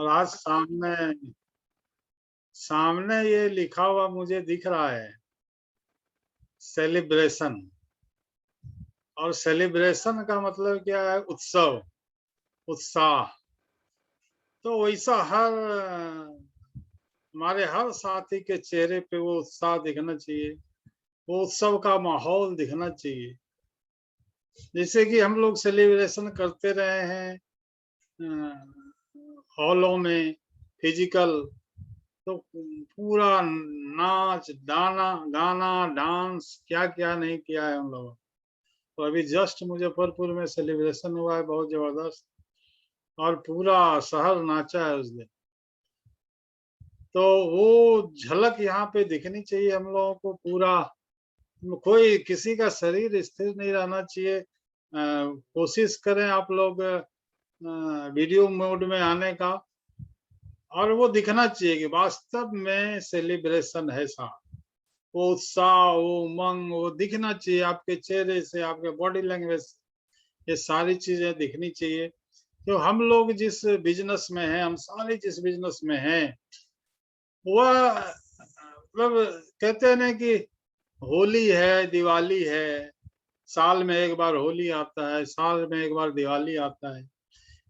और आज सामने सामने ये लिखा हुआ मुझे दिख रहा है, सेलिब्रेशन। और सेलिब्रेशन का मतलब क्या है? उत्सव, उत्साह। तो वैसा हमारे हर साथी के चेहरे पे वो उत्साह दिखना चाहिए, वो उत्सव का माहौल दिखना चाहिए। जैसे कि हम लोग सेलिब्रेशन करते रहे हैं हॉलों में, फिजिकल, तो पूरा नाच गाना गाना डांस क्या क्या नहीं किया है हम लोगों। तो अभी जस्ट मुजफ्फरपुर में सेलिब्रेशन हुआ है बहुत जबरदस्त, और पूरा शहर नाचा है उस दिन। तो वो झलक यहाँ पे दिखनी चाहिए हम लोगों को पूरा। कोई किसी का शरीर स्थिर नहीं रहना चाहिए। कोशिश करें आप लोग वीडियो मोड में आने का, और वो दिखना चाहिए कि वास्तव में सेलिब्रेशन है साहब। वो उत्साह, वो उमंग, वो दिखना चाहिए आपके चेहरे से, आपके बॉडी लैंग्वेज, ये सारी चीजें दिखनी चाहिए। तो हम लोग जिस बिजनेस में हैं, हम सारे जिस बिजनेस में हैं, वह मतलब कहते हैं ना कि होली है, दिवाली है, साल में एक बार होली आता है, साल में एक बार दिवाली आता है।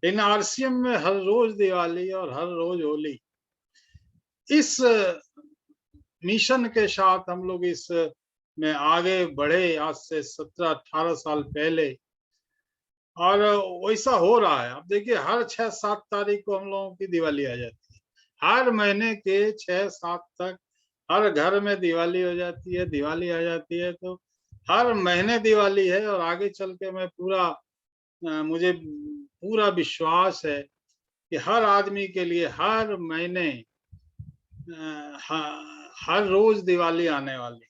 लेकिन आरसीएम में हर रोज दिवाली और हर रोज होली। इस मिशन के साथ हम लोग इस में आगे बढ़े आज से 17-18 साल पहले, और वैसा हो रहा है। अब देखिए हर 6-7 तारीख को हम लोगों की दिवाली आ जाती है। हर महीने के 6-7 तक हर घर में दिवाली हो जाती है, दिवाली आ जाती है। तो हर महीने दिवाली है, और आगे चल के मैं मुझे पूरा विश्वास है कि हर आदमी के लिए हर महीने हर रोज दिवाली आने वाली।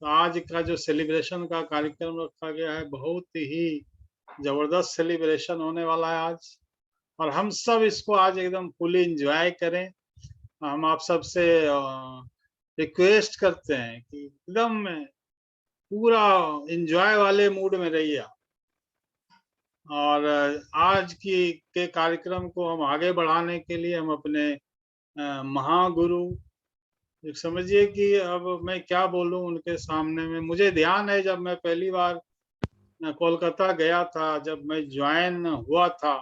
तो आज का जो सेलिब्रेशन का कार्यक्रम रखा गया है, बहुत ही जबरदस्त सेलिब्रेशन होने वाला है आज, और हम सब इसको आज एकदम फुली एंजॉय करें। हम आप सबसे रिक्वेस्ट करते हैं कि एकदम पूरा एंजॉय वाले मूड में रहिए। और आज की के कार्यक्रम को हम आगे बढ़ाने के लिए हम अपने महागुरु, समझिए कि अब मैं क्या बोलूं उनके सामने में। मुझे ध्यान है जब मैं पहली बार कोलकाता गया था, जब मैं ज्वाइन हुआ था,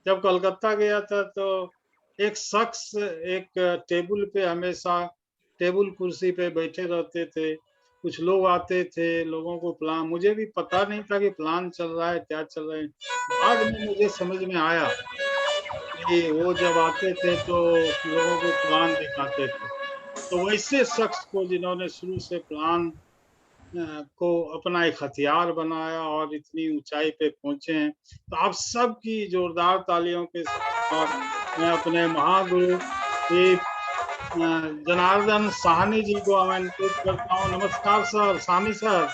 जब कोलकाता गया था, तो एक शख्स एक टेबल पे हमेशा, टेबल कुर्सी पे बैठे रहते थे। कुछ लोग आते थे, लोगों को प्लान, मुझे भी पता नहीं था कि प्लान चल रहा है, क्या चल रहा है। बाद में मुझे समझ में आया कि वो जब आते थे तो लोगों को प्लान दिखाते थे। तो वैसे शख्स को जिन्होंने शुरू से प्लान को अपना एक हथियार बनाया और इतनी ऊंचाई पे पहुंचे हैं। तो आप सबकी जोरदार तालियों के साथ मैं अपने महागुरु श्री जनार्दन साहनी जी को आमंत्रित करता हूँ। नमस्कार सर, साहनी सर।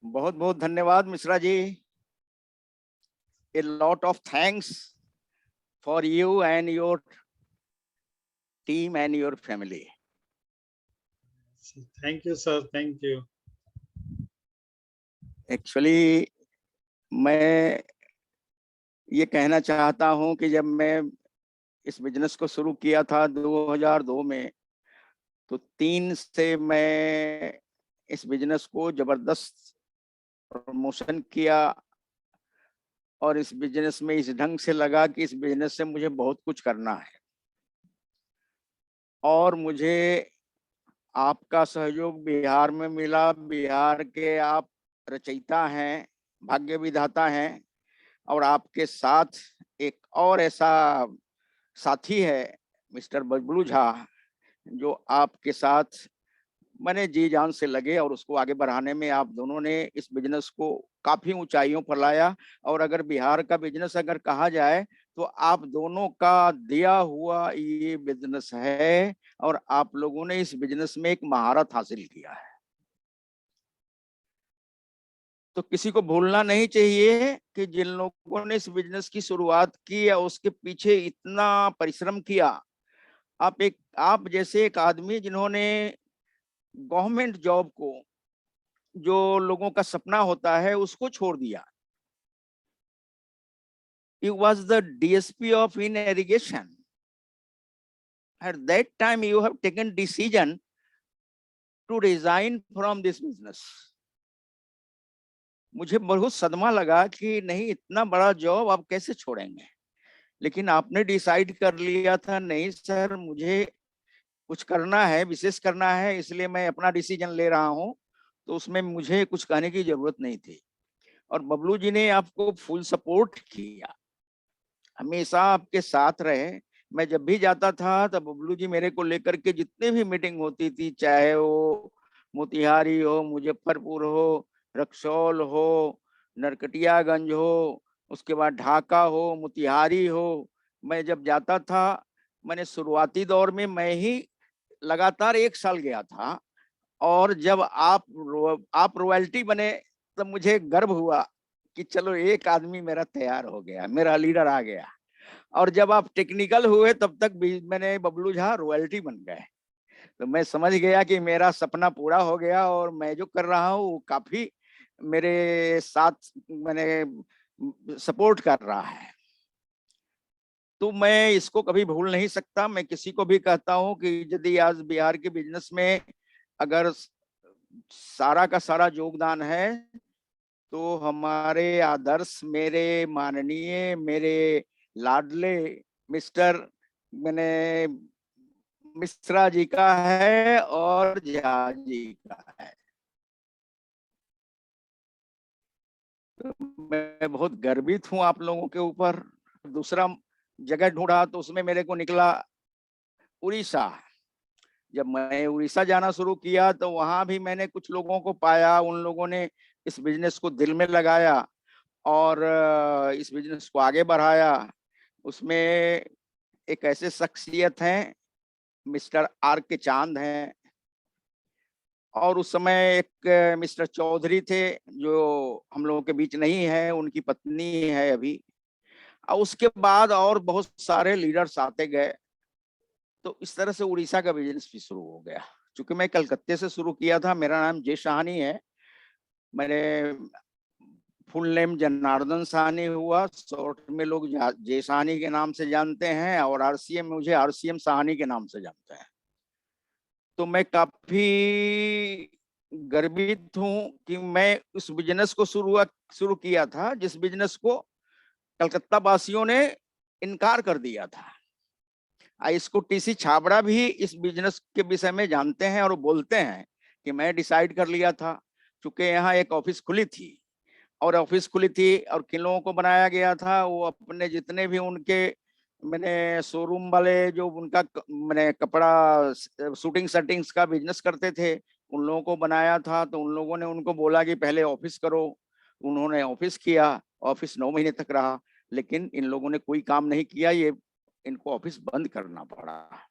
बहुत बहुत धन्यवाद Mishra ji. A lot of thanks for you and your team and your family. Thank you sir, thank you. Actually मैं ये कहना चाहता हूँ कि जब मैं इस बिजनेस को शुरू किया था 2002 में, तो 3 से मैं इस बिजनेस को जबरदस्त प्रमोशन किया, और इस बिजनेस में इस ढंग से लगा कि इस बिजनेस से मुझे बहुत कुछ करना है। और मुझे आपका सहयोग बिहार में मिला। बिहार के आप रचयिता हैं, भाग्य विधाता हैं, और आपके साथ एक और ऐसा साथी है मिस्टर बबलू झा, जो आपके साथ मैंने जी जान से लगे, और उसको आगे बढ़ाने में आप दोनों ने इस बिजनेस को काफी ऊंचाइयों पर लाया। और अगर बिहार का बिजनेस अगर कहा जाए तो आप दोनों का दिया हुआ ये बिजनेस है, और आप लोगों ने इस बिजनेस में एक महारत हासिल किया है। तो किसी को भूलना नहीं चाहिए कि जिन लोगों ने इस बिजनेस की शुरुआत की या उसके पीछे इतना परिश्रम किया, आप एक आप जैसे एक आदमी जिन्होंने गवर्नमेंट जॉब को, जो लोगों का सपना होता है, उसको छोड़ दिया। You was the DSP of in irrigation. At that time, you have taken decision to resign from this business. मुझे बहुत सदमा लगा कि नहीं, इतना बड़ा जॉब आप कैसे छोड़ेंगे, लेकिन आपने डिसाइड कर लिया था, नहीं सर मुझे कुछ करना है, विशेष करना है, इसलिए मैं अपना डिसीजन ले रहा हूं। तो उसमें मुझे कुछ कहने की जरूरत नहीं थी। और बबलू जी ने आपको फुल सपोर्ट किया, हमेशा आपके साथ रहे। मैं जब भी जाता था तब बबलू जी मेरे को लेकर के जितने भी मीटिंग होती थी, चाहे वो मोतिहारी हो, मुजफ्फरपुर हो, रक्सौल हो, नरकटियागंज हो, उसके बाद ढाका हो, मोतिहारी हो, मैं जब जाता था, मैंने शुरुआती दौर में मैं ही लगातार 1 साल गया था। और जब आप रॉयल्टी बने तब मुझे गर्व हुआ कि चलो एक आदमी मेरा तैयार हो गया, मेरा लीडर आ गया। और जब आप टेक्निकल हुए तब तक भी मैंने बबलू झा रॉयल्टी बन गए। तो मैं समझ गया कि मेरा सपना पूरा हो गया और मैं जो कर रहा हूँ वो काफी मेरे साथ मैंने सपोर्ट कर रहा है। तो मैं इसको कभी भूल नहीं सकता। मैं किसी को भी कहता हूँ कि यदि आज बिहार के बिजनेस में अगर सारा का सारा योगदान है तो हमारे आदर्श, मेरे माननीय, मेरे लाडले मिस्टर मिश्रा जी का है और झा जी का है। तो मैं बहुत गर्वित हूं आप लोगों के ऊपर। दूसरा जगह ढूंढा तो उसमें मेरे को निकला उड़ीसा। जब मैं उड़ीसा जाना शुरू किया तो वहां भी मैंने कुछ लोगों को पाया, उन लोगों ने इस बिजनेस को दिल में लगाया और इस बिजनेस को आगे बढ़ाया। उसमें एक ऐसे शख्सियत हैं, मिस्टर आर के चांद हैं, और उस समय एक मिस्टर चौधरी थे जो हम लोगों के बीच नहीं है, उनकी पत्नी है अभी। और उसके बाद और बहुत सारे लीडर्स आते गए। तो इस तरह से उड़ीसा का बिजनेस भी शुरू हो गया। चूंकि मैं कलकत्ते से शुरू किया था, मेरा नाम जय साहनी है, मैंने फुल नेम जनार्दन साहनी हुआ, शॉर्ट में लोग जय साहनी के नाम से जानते हैं, और आरसीएम मुझे आरसीएम साहनी के नाम से जानते हैं। तो मैं काफी गर्वित हूं कि मैं उस बिजनेस को शुरू किया था जिस बिजनेस को कलकत्ता वासियों ने इनकार कर दिया था। इसको टीसी छाबड़ा भी इस बिजनेस के विषय में जानते हैं और बोलते हैं कि मैं डिसाइड कर लिया था। चूंकि यहाँ एक ऑफिस खुली थी और किन लोगों को बनाया गया था, वो अपने जितने भी उनके मैंने शोरूम वाले जो उनका मैंने कपड़ा शूटिंग सेटिंग्स का बिजनेस करते थे, उन लोगों को बनाया था। तो उन लोगों ने उनको बोला कि पहले ऑफिस करो। उन्होंने ऑफिस किया, ऑफिस 9 महीने तक रहा, लेकिन इन लोगों ने कोई काम नहीं किया, ये इनको ऑफिस बंद करना पड़ा।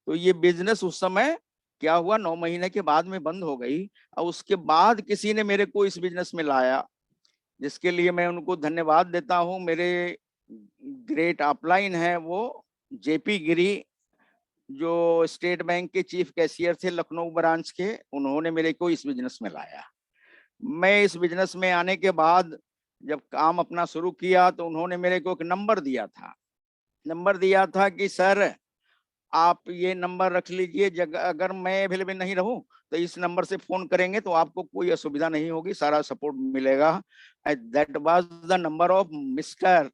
तो ये बिजनेस उस समय क्या हुआ, 9 महीने के बाद में बंद हो गई। और उसके बाद किसी ने मेरे को इस बिजनेस में लाया, जिसके लिए मैं उनको धन्यवाद देता हूं। मेरे ग्रेट अपलाइन है वो जेपी गिरी, जो स्टेट बैंक के चीफ कैशियर थे लखनऊ ब्रांच के, उन्होंने मेरे को इस बिजनेस में लाया। मैं इस बिजनेस में आने के बाद जब काम अपना शुरू किया तो उन्होंने मेरे को एक नंबर दिया था कि सर आप ये नंबर रख लीजिए, अगर मैं अवेलेबल नहीं रहूं तो इस नंबर से फोन करेंगे तो आपको कोई असुविधा नहीं होगी, सारा सपोर्ट मिलेगा। That was the number of mister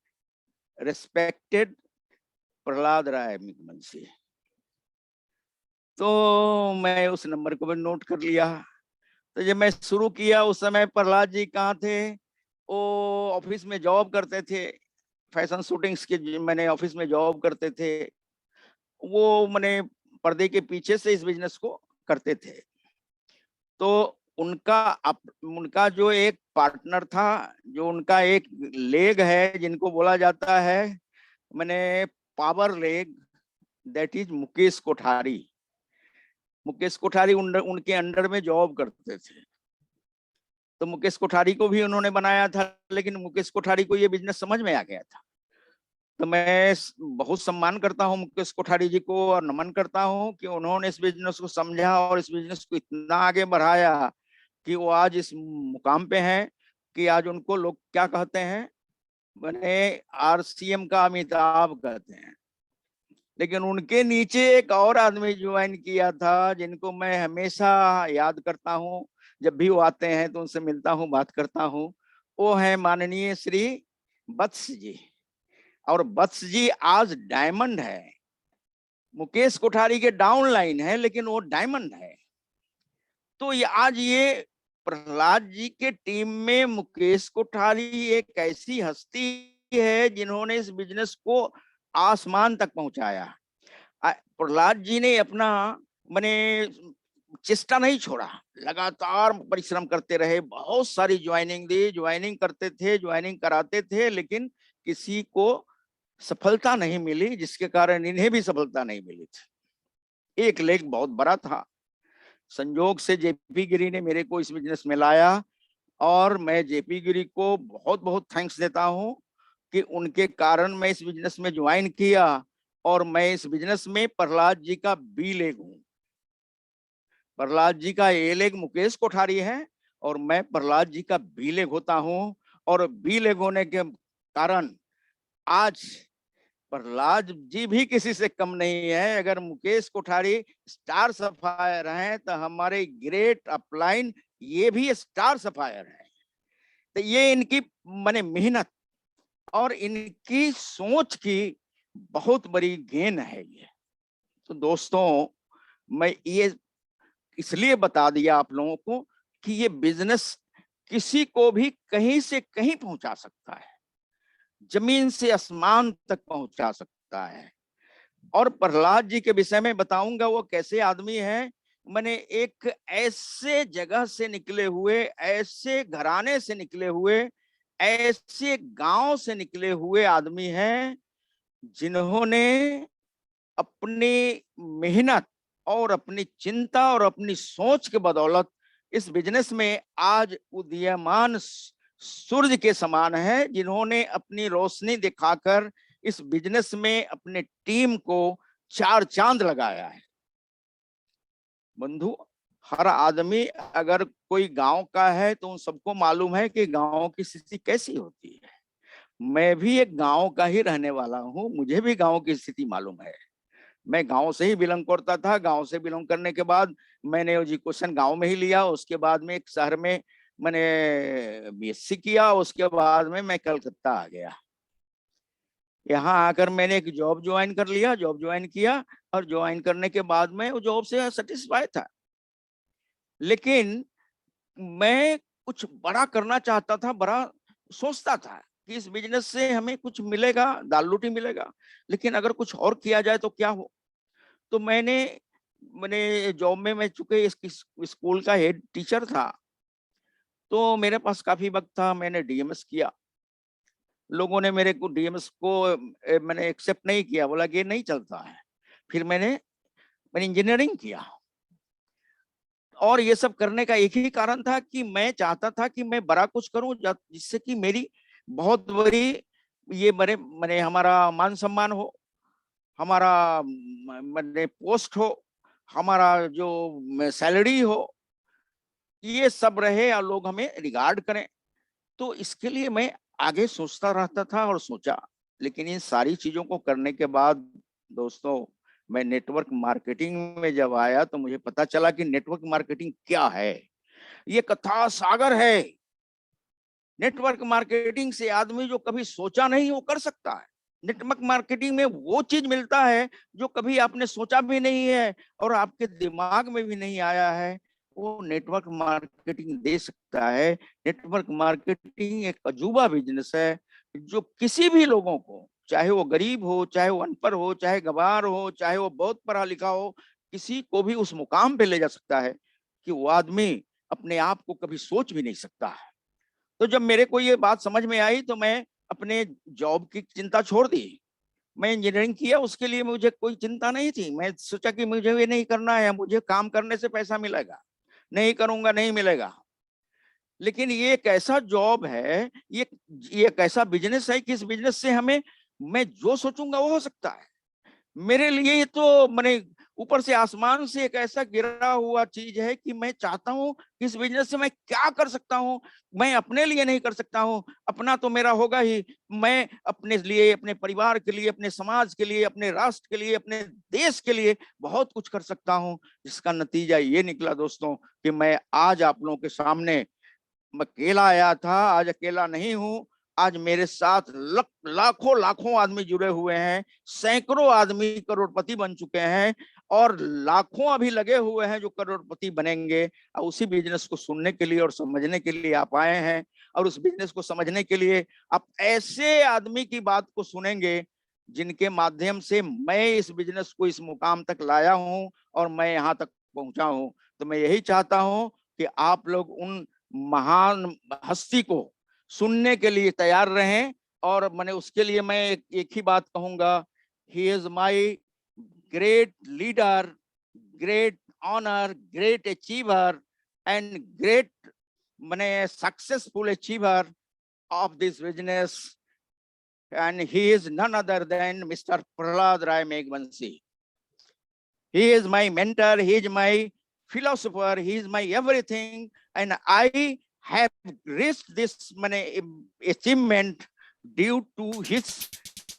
respected Prahlad Rai Munshi. तो मैं उस नंबर को भी नोट कर लिया। तो जब मैं शुरू किया उस समय प्रहलाद जी कहाँ थे, वो ऑफिस में जॉब करते थे, फैशन शूटिंग्स के मैंने ऑफिस में जॉब करते थे। वो मैंने पर्दे के पीछे से इस बिजनेस को करते थे। तो उनका जो एक पार्टनर था, जो उनका एक लेग है जिनको बोला जाता है मैंने power leg, that is Mukesh Kothari. उनके अंडर में जॉब करते थे। तो मुकेश कोठारी को भी उन्होंने बनाया था, लेकिन मुकेश कोठारी को ये बिजनेस समझ में आ गया था। तो मैं बहुत सम्मान करता हूँ मुकेश कोठारी जी को और नमन करता हूँ कि उन्होंने इस बिजनेस को समझा और इस बिजनेस को इतना आगे बढ़ाया कि वो आज इस मुकाम पे हैं कि आज उनको लोग क्या कहते हैं, मैंने RCM का अमिताभ कहते हैं। लेकिन उनके नीचे एक और आदमी ज्वाइन किया था जिनको मैं हमेशा याद करता हूँ, जब भी वो आते हैं तो उनसे मिलता हूँ, बात करता हूँ। वो है माननीय श्री वत्स जी। और वत्स जी आज डायमंड है, मुकेश कोठारी के डाउन लाइन है लेकिन वो डायमंड है। तो ये आज ये प्रहलाद जी के टीम में मुकेश कोठारी एक ऐसी हस्ती है जिन्होंने इस बिजनेस को आसमान तक पहुंचाया। प्रहलाद जी ने अपना मैंने चेष्टा नहीं छोड़ा, लगातार परिश्रम करते रहे, बहुत सारी ज्वाइनिंग दी, ज्वाइनिंग करते थे, ज्वाइनिंग कराते थे, लेकिन किसी को सफलता नहीं मिली, जिसके कारण इन्हें भी सफलता नहीं मिली थी। एक लेख बहुत बड़ा था, संजोग से जेपी गिरी ने मेरे को इस बिजनेस में लाया और मैं जेपी गिरी को बहुत बहुत थैंक्स देता हूं कि उनके कारण मैं इस बिजनेस में ज्वाइन किया और मैं इस बिजनेस में प्रहलाद जी का बी लेग हूं। प्रहलाद जी का ए लेग मुकेश कोठारी है और मैं प्रहलाद जी का बी लेग होता हूं। और बी लेग होने के कारण आज प्रहलाद जी भी किसी से कम नहीं है। अगर मुकेश कोठारी स्टार सफायर हैं तो हमारे ग्रेट अपलाइन ये भी स्टार सफायर है। तो ये इनकी माने मेहनत और इनकी सोच की बहुत बड़ी गेन है ये। तो दोस्तों, मैं ये इसलिए बता दिया आप लोगों को कि ये बिजनेस किसी को भी कहीं से कहीं पहुंचा सकता है, जमीन से आसमान तक पहुंचा सकता है। और प्रहलाद जी के विषय में बताऊंगा वो कैसे आदमी है। मैंने एक ऐसे जगह से निकले हुए, ऐसे घराने से निकले हुए, ऐसे गांव से निकले हुए आदमी हैं जिन्होंने अपनी मेहनत और अपनी चिंता और अपनी सोच के बदौलत इस बिजनेस में आज उदीयमान सूरज के समान है, जिन्होंने अपनी रोशनी दिखाकर इस बिजनेस में अपने टीम को 4 चांद लगाया है। बंधु, हर आदमी अगर कोई गांव का है तो उन सबको मालूम है कि गांव की स्थिति कैसी होती है। मैं भी एक गांव का ही रहने वाला हूं, मुझे भी गांव की स्थिति मालूम है। मैं गांव से ही बिलोंग करता था। गांव से बिलोंग करने के बाद मैंने एजुकेशन गांव में ही लिया। उसके बाद में एक शहर में मैंने BSc किया। उसके बाद में मैं कलकत्ता आ गया। यहाँ आकर मैंने एक जॉब ज्वाइन कर लिया, जॉब ज्वाइन किया और ज्वाइन करने के बाद में वो जॉब से सेटिस्फाई था। लेकिन मैं कुछ बड़ा करना चाहता था, बड़ा सोचता था कि इस बिजनेस से हमें कुछ मिलेगा, दाल रोटी मिलेगा, लेकिन अगर कुछ और किया जाए तो क्या हो। तो मैंने जॉब में मैं चूंकि स्कूल का हेड टीचर था तो मेरे पास काफी वक्त था। मैंने DMS किया। लोगों ने मेरे को DMS को मैंने एक्सेप्ट नहीं किया, बोला कि नहीं चलता है। फिर मैंने इंजीनियरिंग किया और ये सब करने का एक ही कारण था कि मैं चाहता था कि मैं बड़ा कुछ करूं जिससे कि मेरी बहुत बड़ी ये मैंने हमारा मान सम्मान हो, हमारा मैंने पोस्ट हो, हमारा जो सैलरी हो, ये सब रहे और लोग हमें रिगार्ड करें। तो इसके लिए मैं आगे सोचता रहता था और सोचा। लेकिन इन सारी चीजों को करने के बाद दोस्तों, मैं नेटवर्क मार्केटिंग में जब आया तो मुझे पता चला कि नेटवर्क मार्केटिंग क्या है। ये कथा सागर है। नेटवर्क मार्केटिंग से आदमी जो कभी सोचा नहीं वो कर सकता है। नेटवर्क मार्केटिंग में वो चीज मिलता है जो कभी आपने सोचा भी नहीं है और आपके दिमाग में भी नहीं आया है, वो नेटवर्क मार्केटिंग दे सकता है। नेटवर्क मार्केटिंग एक अजूबा बिजनेस है जो किसी भी लोगों को, चाहे वो गरीब हो, चाहे वो अनपढ़ हो, चाहे गवार हो, चाहे वो बहुत पढ़ा लिखा हो, किसी को भी उस मुकाम पे ले जा सकता है कि वो आदमी अपने आप को कभी सोच भी नहीं सकता है। तो जब मेरे को ये बात समझ में आई तो मैं अपने जॉब की चिंता छोड़ दी। मैं इंजीनियरिंग किया, उसके लिए मुझे कोई चिंता नहीं थी। मैं सोचा कि मुझे ये नहीं करना है, मुझे काम करने से पैसा मिलेगा, नहीं करूंगा नहीं मिलेगा। लेकिन ये एक ऐसा जॉब है, ये एक ऐसा बिजनेस है कि इस बिजनेस से हमें मैं जो सोचूंगा वो हो सकता है। मेरे लिए ये तो मैंने ऊपर से आसमान से एक ऐसा गिरा हुआ चीज है कि मैं चाहता हूं कि इस बिजनेस से मैं क्या कर सकता हूं। मैं अपने लिए नहीं कर सकता हूं, अपना तो मेरा होगा ही, मैं अपने लिए, अपने परिवार के लिए, अपने समाज के लिए, अपने राष्ट्र के लिए, अपने देश के लिए बहुत कुछ कर सकता हूं। जिसका नतीजा ये निकला दोस्तों कि मैं आज आप लोगों के सामने मैं अकेला आया था, आज अकेला नहीं हूं। आज मेरे साथ लाखों लाखों आदमी जुड़े हुए हैं, सैकड़ों आदमी करोड़पति बन चुके हैं और लाखों अभी लगे हुए हैं जो करोड़पति बनेंगे। और उसी बिजनेस को सुनने के लिए और समझने के लिए आप आए हैं। और उस बिजनेस को समझने के लिए आप ऐसे आदमी की बात को सुनेंगे जिनके माध्यम से मैं इस बिजनेस को इस मुकाम तक लाया हूं और मैं यहाँ तक पहुंचा हूं। तो मैं यही चाहता हूं कि आप लोग उन महान हस्ती को सुनने के लिए तैयार रहें। और मैंने उसके लिए मैं एक ही बात कहूंगा, he is my great leader, great honour, great achiever and great मैंने successful achiever of this business, and he is none other than Mr. Prahlad Rai Meghvanshi. He is my mentor, he is my philosopher, he is my everything, and I have reached this achievement due to his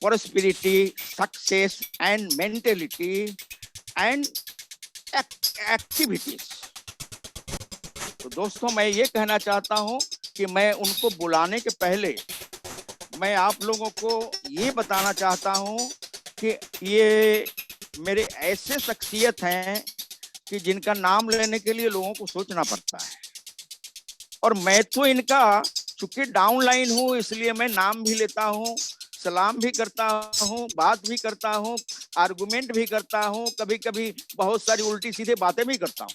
prosperity, success, and mentality and activities. तो दोस्तों मैं ये कहना चाहता हूं कि मैं उनको बुलाने के पहले मैं आप लोगों को ये बताना चाहता हूं कि ये मेरे ऐसे शख्सियत हैं कि जिनका नाम लेने के लिए लोगों को सोचना पड़ता है। और मैं तो इनका चूंकि डाउनलाइन हूं इसलिए मैं नाम भी लेता हूं, सलाम भी करता हूं, बात भी करता हूं, आर्गुमेंट भी करता हूं, कभी कभी बहुत सारी उल्टी सीधे बातें भी करता हूं।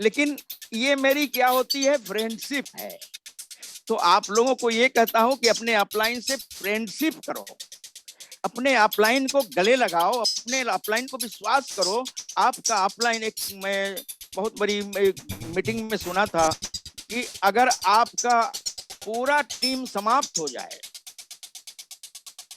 लेकिन ये मेरी क्या होती है, फ्रेंडशिप है। तो आप लोगों को ये कहता हूं कि अपने अपलाइन से फ्रेंडशिप करो, अपने अपलाइन को गले लगाओ, अपने अपलाइन को विश्वास करो। आपका अपलाइन एक मैं बहुत बड़ी मीटिंग में सुना था कि अगर आपका पूरा टीम समाप्त हो जाए,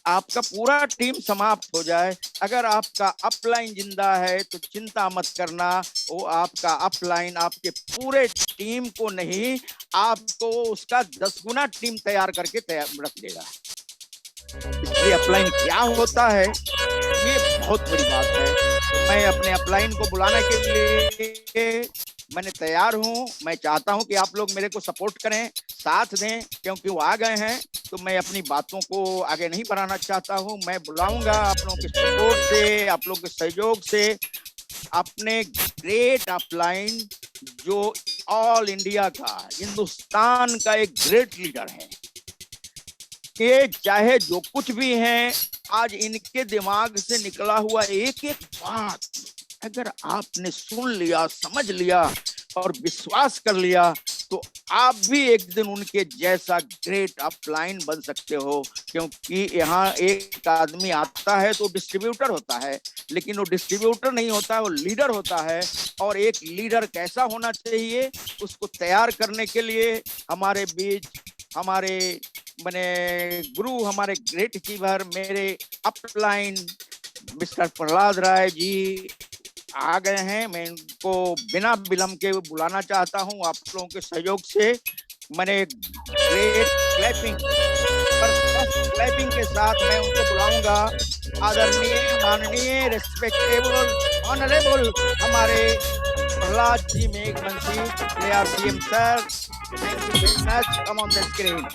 आपका पूरा टीम समाप्त हो जाए, अगर आपका अपलाइन जिंदा है तो चिंता मत करना, वो आपका अपलाइन आपके पूरे टीम को नहीं, आपको उसका 10 गुना टीम तैयार करके तैयार रख देगा। इसलिए अपलाइन क्या होता है ये बहुत बड़ी बात है। तो मैं अपने अपलाइन को बुलाने के लिए मैंने तैयार हूं। मैं चाहता हूं कि आप लोग मेरे को सपोर्ट करें, साथ दें, क्योंकि वो आ गए हैं तो मैं अपनी बातों को आगे नहीं बढ़ाना चाहता हूं। मैं बुलाऊंगा आप लोगों के सपोर्ट से, आप लोगों के सहयोग से अपने ग्रेट अपलाइन जो ऑल इंडिया का, हिंदुस्तान का एक ग्रेट लीडर है। कि चाहे जो कुछ भी है, आज इनके दिमाग से निकला हुआ एक एक बात अगर आपने सुन लिया, समझ लिया और विश्वास कर लिया तो आप भी एक दिन उनके जैसा ग्रेट अपलाइन बन सकते हो। क्योंकि यहाँ एक आदमी आता है तो डिस्ट्रीब्यूटर होता है, लेकिन वो डिस्ट्रीब्यूटर नहीं होता, वो लीडर होता है। और एक लीडर कैसा होना चाहिए उसको तैयार करने के लिए हमारे बीच हमारे गुरु, हमारे ग्रेट अचीवर, मेरे अपलाइन मिस्टर प्रहलाद राय जी आ गए हैं। मैं इनको बिना विलंब के बुलाना चाहता हूं आप लोगों के सहयोग से। मैंने ग्रेट क्लैपिंग के साथ मैं उनको बुलाऊंगा। आदरणीय, माननीय, रेस्पेक्टेबल, ऑनरेबल हमारे Prahlad ji Meghvanshi, CM sir, thank you very much, come on the screen.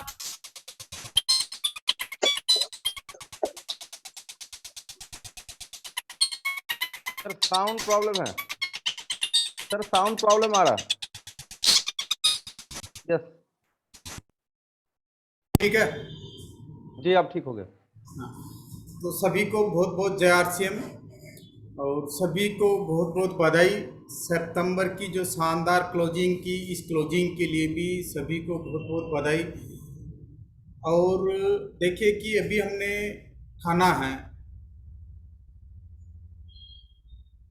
Sir sound problem है, सर साउंड प्रॉब्लम आ रहा है। यस ठीक है जी, आप ठीक हो गए। तो सभी को बहुत बहुत जय आरसीएम और सभी को बहुत बहुत बधाई। सितंबर की जो शानदार क्लोजिंग की, इस क्लोजिंग के लिए भी सभी को बहुत बहुत बधाई। और देखिए कि अभी हमने ठाना है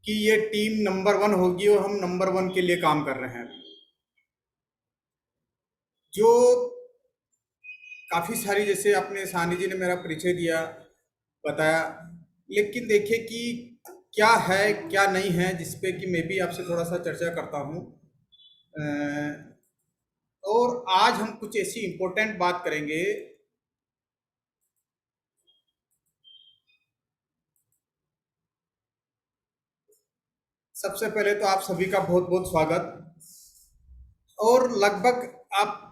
कि ये टीम नंबर 1 होगी और हम नंबर 1 के लिए काम कर रहे हैं। जो काफ़ी सारी, जैसे आपने सानी जी ने मेरा परिचय दिया, बताया, लेकिन देखिए कि क्या है क्या नहीं है, जिस पे कि मैं भी आपसे थोड़ा सा चर्चा करता हूँ। और आज हम कुछ ऐसी इम्पोर्टेंट बात करेंगे। सबसे पहले तो आप सभी का बहुत बहुत स्वागत। और लगभग आप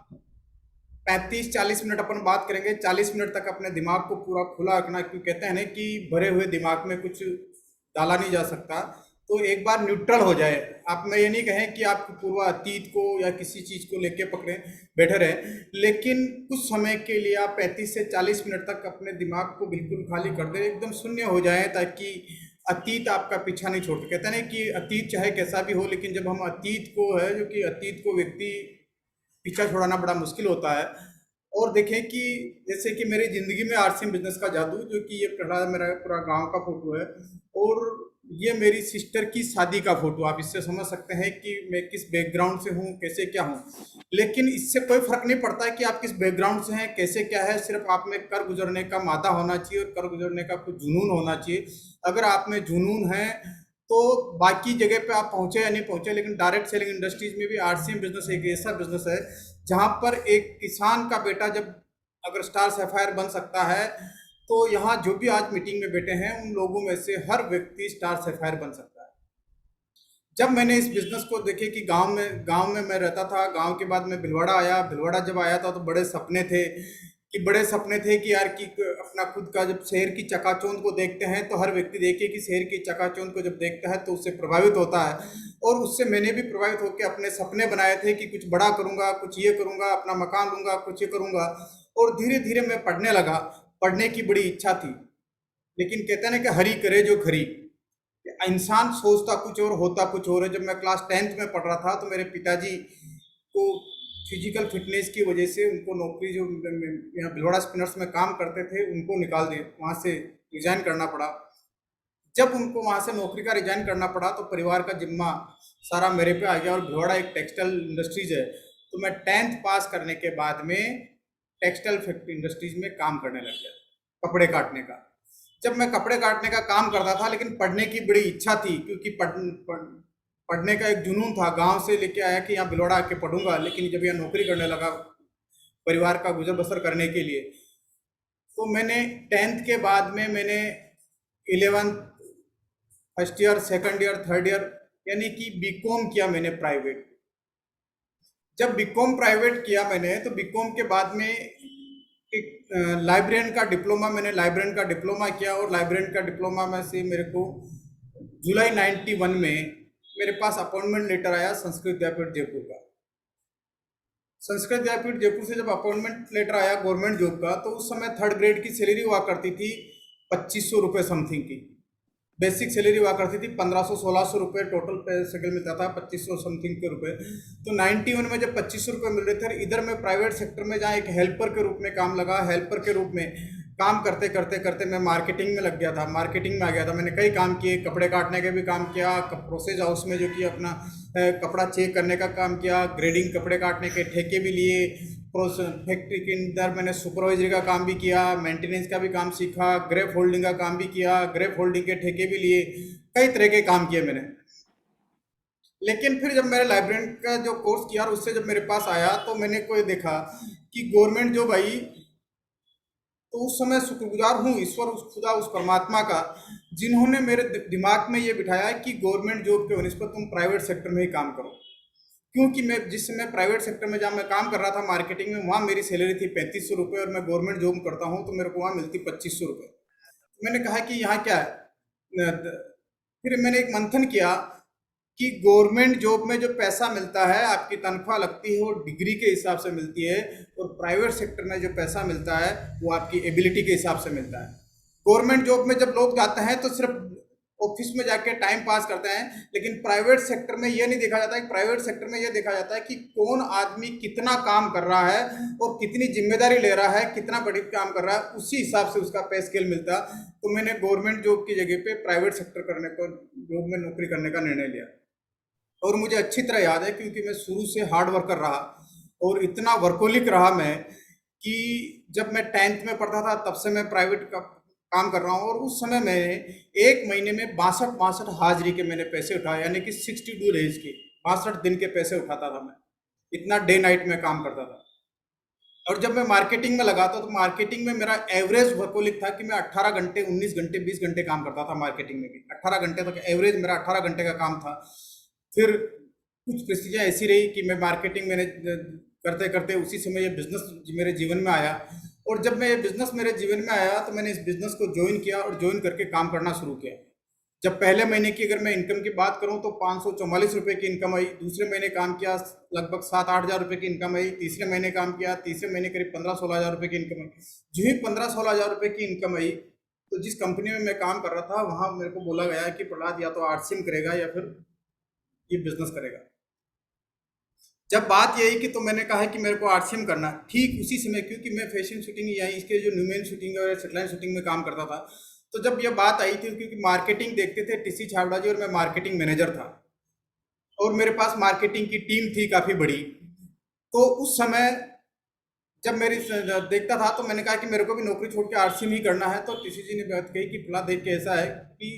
35-40 मिनट अपन बात करेंगे। 40 मिनट तक अपने दिमाग को पूरा खुला रखना, क्योंकि कहते हैं ना कि भरे हुए दिमाग में कुछ डाला नहीं जा सकता। तो एक बार न्यूट्रल हो जाए। आप मैं ये नहीं कहें कि आप पूर्व अतीत को या किसी चीज़ को लेके पकड़े बैठे रहे, लेकिन कुछ समय के लिए आप 35 से 40 मिनट तक अपने दिमाग को बिल्कुल खाली कर दें, एकदम शून्य हो जाए, ताकि अतीत आपका पीछा नहीं छोड़ते। कहते हैं ना कि अतीत चाहे कैसा भी हो, लेकिन जब हम अतीत को है जो कि अतीत को व्यक्ति पीछा छोड़ाना बड़ा मुश्किल होता है। और देखें कि जैसे कि मेरी ज़िंदगी में आरसीएम बिजनेस का जादू, जो कि ये मेरा पूरा गांव का फोटो है, और ये मेरी सिस्टर की शादी का फोटो। आप इससे समझ सकते हैं कि मैं किस बैकग्राउंड से हूँ, कैसे क्या हूँ। लेकिन इससे कोई फर्क नहीं पड़ता है कि आप किस बैकग्राउंड से हैं, कैसे क्या है। सिर्फ आप में कर गुजरने का मादा होना चाहिए और कर गुजरने का कुछ जुनून होना चाहिए। अगर आप में जुनून है तो बाकी जगह पे आप पहुंचे या नहीं पहुंचे, लेकिन डायरेक्ट सेलिंग इंडस्ट्रीज में भी आरसीएम बिजनेस एक ऐसा बिजनेस है जहां पर एक किसान का बेटा जब अगर स्टार सैफायर बन सकता है, तो यहाँ जो भी आज मीटिंग में बैठे हैं उन लोगों में से हर व्यक्ति स्टार सैफायर बन सकता है। जब मैंने इस बिजनेस को देखे कि गांव में मैं रहता था, गांव के बाद मैं भिलवाड़ा आया। भिलवाड़ा जब आया था तो बड़े सपने थे कि यार कि अपना खुद का, जब शहर की चकाचौंध को देखते हैं तो हर व्यक्ति देखिए कि शहर की चकाचौंध को जब देखता है तो उससे प्रभावित होता है। और उससे मैंने भी प्रभावित होकर अपने सपने बनाए थे कि कुछ बड़ा करूंगा, कुछ ये करूंगा, अपना मकान लूंगा, कुछ ये करूंगा। और धीरे धीरे मैं पढ़ने लगा। पढ़ने की बड़ी इच्छा थी, लेकिन कहते हैं ना कि हरी करे जो खरी। इंसान सोचता कुछ और होता कुछ और है। जब मैं क्लास 10th में पढ़ रहा था तो मेरे पिताजी को फिजिकल फिटनेस की वजह से उनको नौकरी, जो यहाँ भिलवाड़ा स्पिनर्स में काम करते थे, उनको निकाल दिए, वहाँ से रिजाइन करना पड़ा। जब उनको वहाँ से नौकरी का रिजाइन करना पड़ा तो परिवार का जिम्मा सारा मेरे पे आ गया। और भिलवाड़ा एक टेक्सटाइल इंडस्ट्रीज है, तो मैं 10th पास करने के बाद में टेक्सटाइल फैक्ट्री इंडस्ट्रीज में काम करने लग गया, कपड़े काटने का। जब मैं कपड़े काटने का काम करता था, लेकिन पढ़ने की बड़ी इच्छा थी, क्योंकि पढ़ने का एक जुनून था। गांव से लेके आया कि यहाँ भिलवाड़ा आके पढ़ूंगा, लेकिन जब यहाँ नौकरी करने लगा परिवार का गुजर बसर करने के लिए, तो मैंने 10th के बाद में मैंने 11th first year, second year, third year, यानी कि बीकॉम किया मैंने प्राइवेट। जब बीकॉम प्राइवेट किया मैंने, तो बीकॉम के बाद में एक लाइब्रेरियन का डिप्लोमा, मैंने लाइब्रेरियन का डिप्लोमा किया। और लाइब्रेरियन का डिप्लोमा में से मेरे को जुलाई 91 में मेरे पास अपॉइंटमेंट लेटर आया संस्कृत विद्यापीठ जयपुर का। संस्कृत विद्यापीठ जयपुर से जब अपॉइंटमेंट लेटर आया गवर्नमेंट जॉब का, तो उस समय 3rd ग्रेड की सैलरी हुआ करती थी 2500 रुपये समथिंग की। बेसिक सैलरी हुआ करती थी 1500-1600 रुपये, टोटल पे साइकिल मिलता था 2500 समथिंग के रुपए। तो 91 में जब 2500 रुपये मिल रहे थे, इधर मैं प्राइवेट सेक्टर में जहाँ एक हेल्पर के रूप में काम लगा, हेल्पर के रूप में काम करते करते करते मैं मार्केटिंग में लग गया था, मार्केटिंग में आ गया था। मैंने कई काम किए, कपड़े काटने के भी काम किया, प्रोसेस हाउस में जो कि अपना कपड़ा चेक करने का काम किया, ग्रेडिंग कपड़े काटने के ठेके भी लिए, फैक्ट्री के अंदर मैंने सुपरवाइजरी का काम भी किया, मेंटेनेंस का भी काम सीखा, ग्रेप होल्डिंग का काम भी किया, ग्रेप होल्डिंग के ठेके भी लिए, कई तरह के काम किए मैंने। लेकिन फिर जब मैंने लाइब्रेरियन का जो कोर्स किया और उससे जब मेरे पास आया, तो मैंने कोई देखा कि गवर्नमेंट जॉब आई, तो उस समय शुक्रगुजार हूँ ईश्वर, उस खुदा, उस परमात्मा का, जिन्होंने मेरे दिमाग में ये बिठाया कि गवर्नमेंट जॉब के निस्बत तुम प्राइवेट सेक्टर में ही काम करो। क्योंकि मैं जिस समय प्राइवेट सेक्टर में जहाँ मैं काम कर रहा था मार्केटिंग में, वहाँ मेरी सैलरी थी 3500 रुपये, और मैं गवर्नमेंट जॉब करता हूँ तो मेरे को वहाँ मिलती 2500 रुपये। मैंने कहा कि यहाँ क्या है। फिर मैंने एक मंथन किया कि गवर्नमेंट जॉब में जो पैसा मिलता है, आपकी तनख्वाह लगती है वो डिग्री के हिसाब से मिलती है, और प्राइवेट सेक्टर में जो पैसा मिलता है वो आपकी एबिलिटी के हिसाब से मिलता है। गवर्नमेंट जॉब में जब लोग जाते हैं तो सिर्फ ऑफिस में जाके टाइम पास करते हैं, लेकिन प्राइवेट सेक्टर में ये नहीं देखा जाता है। प्राइवेट सेक्टर में ये देखा जाता है कि कौन आदमी कितना काम कर रहा है और कितनी जिम्मेदारी ले रहा है, कितना बड़ी काम कर रहा है, उसी हिसाब से उसका पे स्केल मिलता। तो मैंने गवर्नमेंट जॉब की जगह पे प्राइवेट सेक्टर करने को, जॉब में नौकरी करने का निर्णय लिया। और मुझे अच्छी तरह याद है, क्योंकि मैं शुरू से हार्ड वर्कर रहा और इतना वर्कोलिक रहा मैं कि जब मैं 10th में पढ़ता था तब से मैं प्राइवेट का काम कर रहा हूँ, और उस समय मैंने एक महीने में 62 हाजिरी के मैंने पैसे उठाए, यानी कि 62 डेज के 62 दिन के पैसे उठाता था मैं। इतना डे नाइट में काम करता था। और जब मैं मार्केटिंग में लगा था तो मार्केटिंग में मेरा एवरेज वर्कोलिक था कि मैं 18 घंटे, 19 घंटे, 20 घंटे काम करता था मार्केटिंग में भी। 18 घंटे तक एवरेज मेरा 18 घंटे का काम था। फिर कुछ परिस्थितियाँ ऐसी रही कि मैं मार्केटिंग मैंने करते करते उसी समय ये बिजनेस मेरे जीवन में आया, और जब मैं ये बिजनेस मेरे जीवन में आया तो मैंने इस बिजनेस को ज्वाइन किया और ज्वाइन करके काम करना शुरू किया। जब पहले महीने की अगर मैं इनकम की बात करूं तो 544 रुपये की इनकम आई। दूसरे महीने काम किया लगभग 7-8 हज़ार रुपये की इनकम आई। तीसरे महीने काम किया, तीसरे महीने करीब 15-16 हज़ार रुपये की इनकम आई। जो ही 15-16 हज़ार रुपये की इनकम आई तो जिस कंपनी में मैं काम कर रहा था वहाँ मेरे को बोला गया कि प्रहलाद या तो आरसीएम करेगा या फिर ये बिजनेस करेगा। जब बात यही कि तो मैंने कहा कि मेरे को आरसीएम करना। ठीक उसी समय, क्योंकि मैं फैशन शूटिंग या इसके जो न्यूमेन शूटिंग और सेटलाइन शूटिंग में काम करता था, तो जब ये बात आई थी, क्योंकि मार्केटिंग देखते थे टीसी छाबड़ा जी और मैं मार्केटिंग मैनेजर था और मेरे पास मार्केटिंग की टीम थी काफ़ी बड़ी, तो उस समय जब मेरी देखता था तो मैंने कहा कि मेरे को भी नौकरी छोड़ के आरसीएम ही करना है। तो टीसी जी ने बात कही कि फिलहाल देख के ऐसा है कि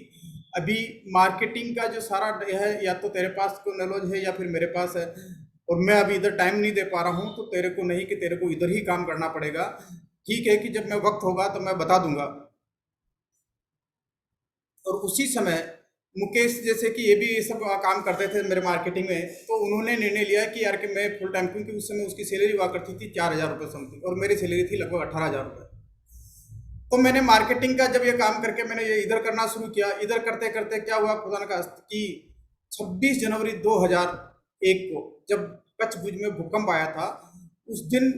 अभी मार्केटिंग का जो सारा है या तो तेरे पास को नॉलेज है या फिर मेरे पास है, और मैं अभी इधर टाइम नहीं दे पा रहा हूँ, तो तेरे को नहीं कि तेरे को इधर ही काम करना पड़ेगा। ठीक है कि जब मैं वक्त होगा तो मैं बता दूंगा। और उसी समय मुकेश जैसे कि ये भी ये सब काम करते थे मेरे मार्केटिंग में, तो उन्होंने निर्णय लिया कि यार कि मैं फुल टाइम, क्योंकि उस समय उसकी सैलरी हुआ करती थी 4,000 रुपये समथिंग और मेरी सैलरी थी लगभग 18,000 रुपये। तो मैंने मार्केटिंग का जब ये काम करके मैंने ये इधर करना शुरू किया, इधर करते करते क्या हुआ खुदा का कि 26 जनवरी 2001 को जब कच्छ भुज में भूकंप आया था, उस दिन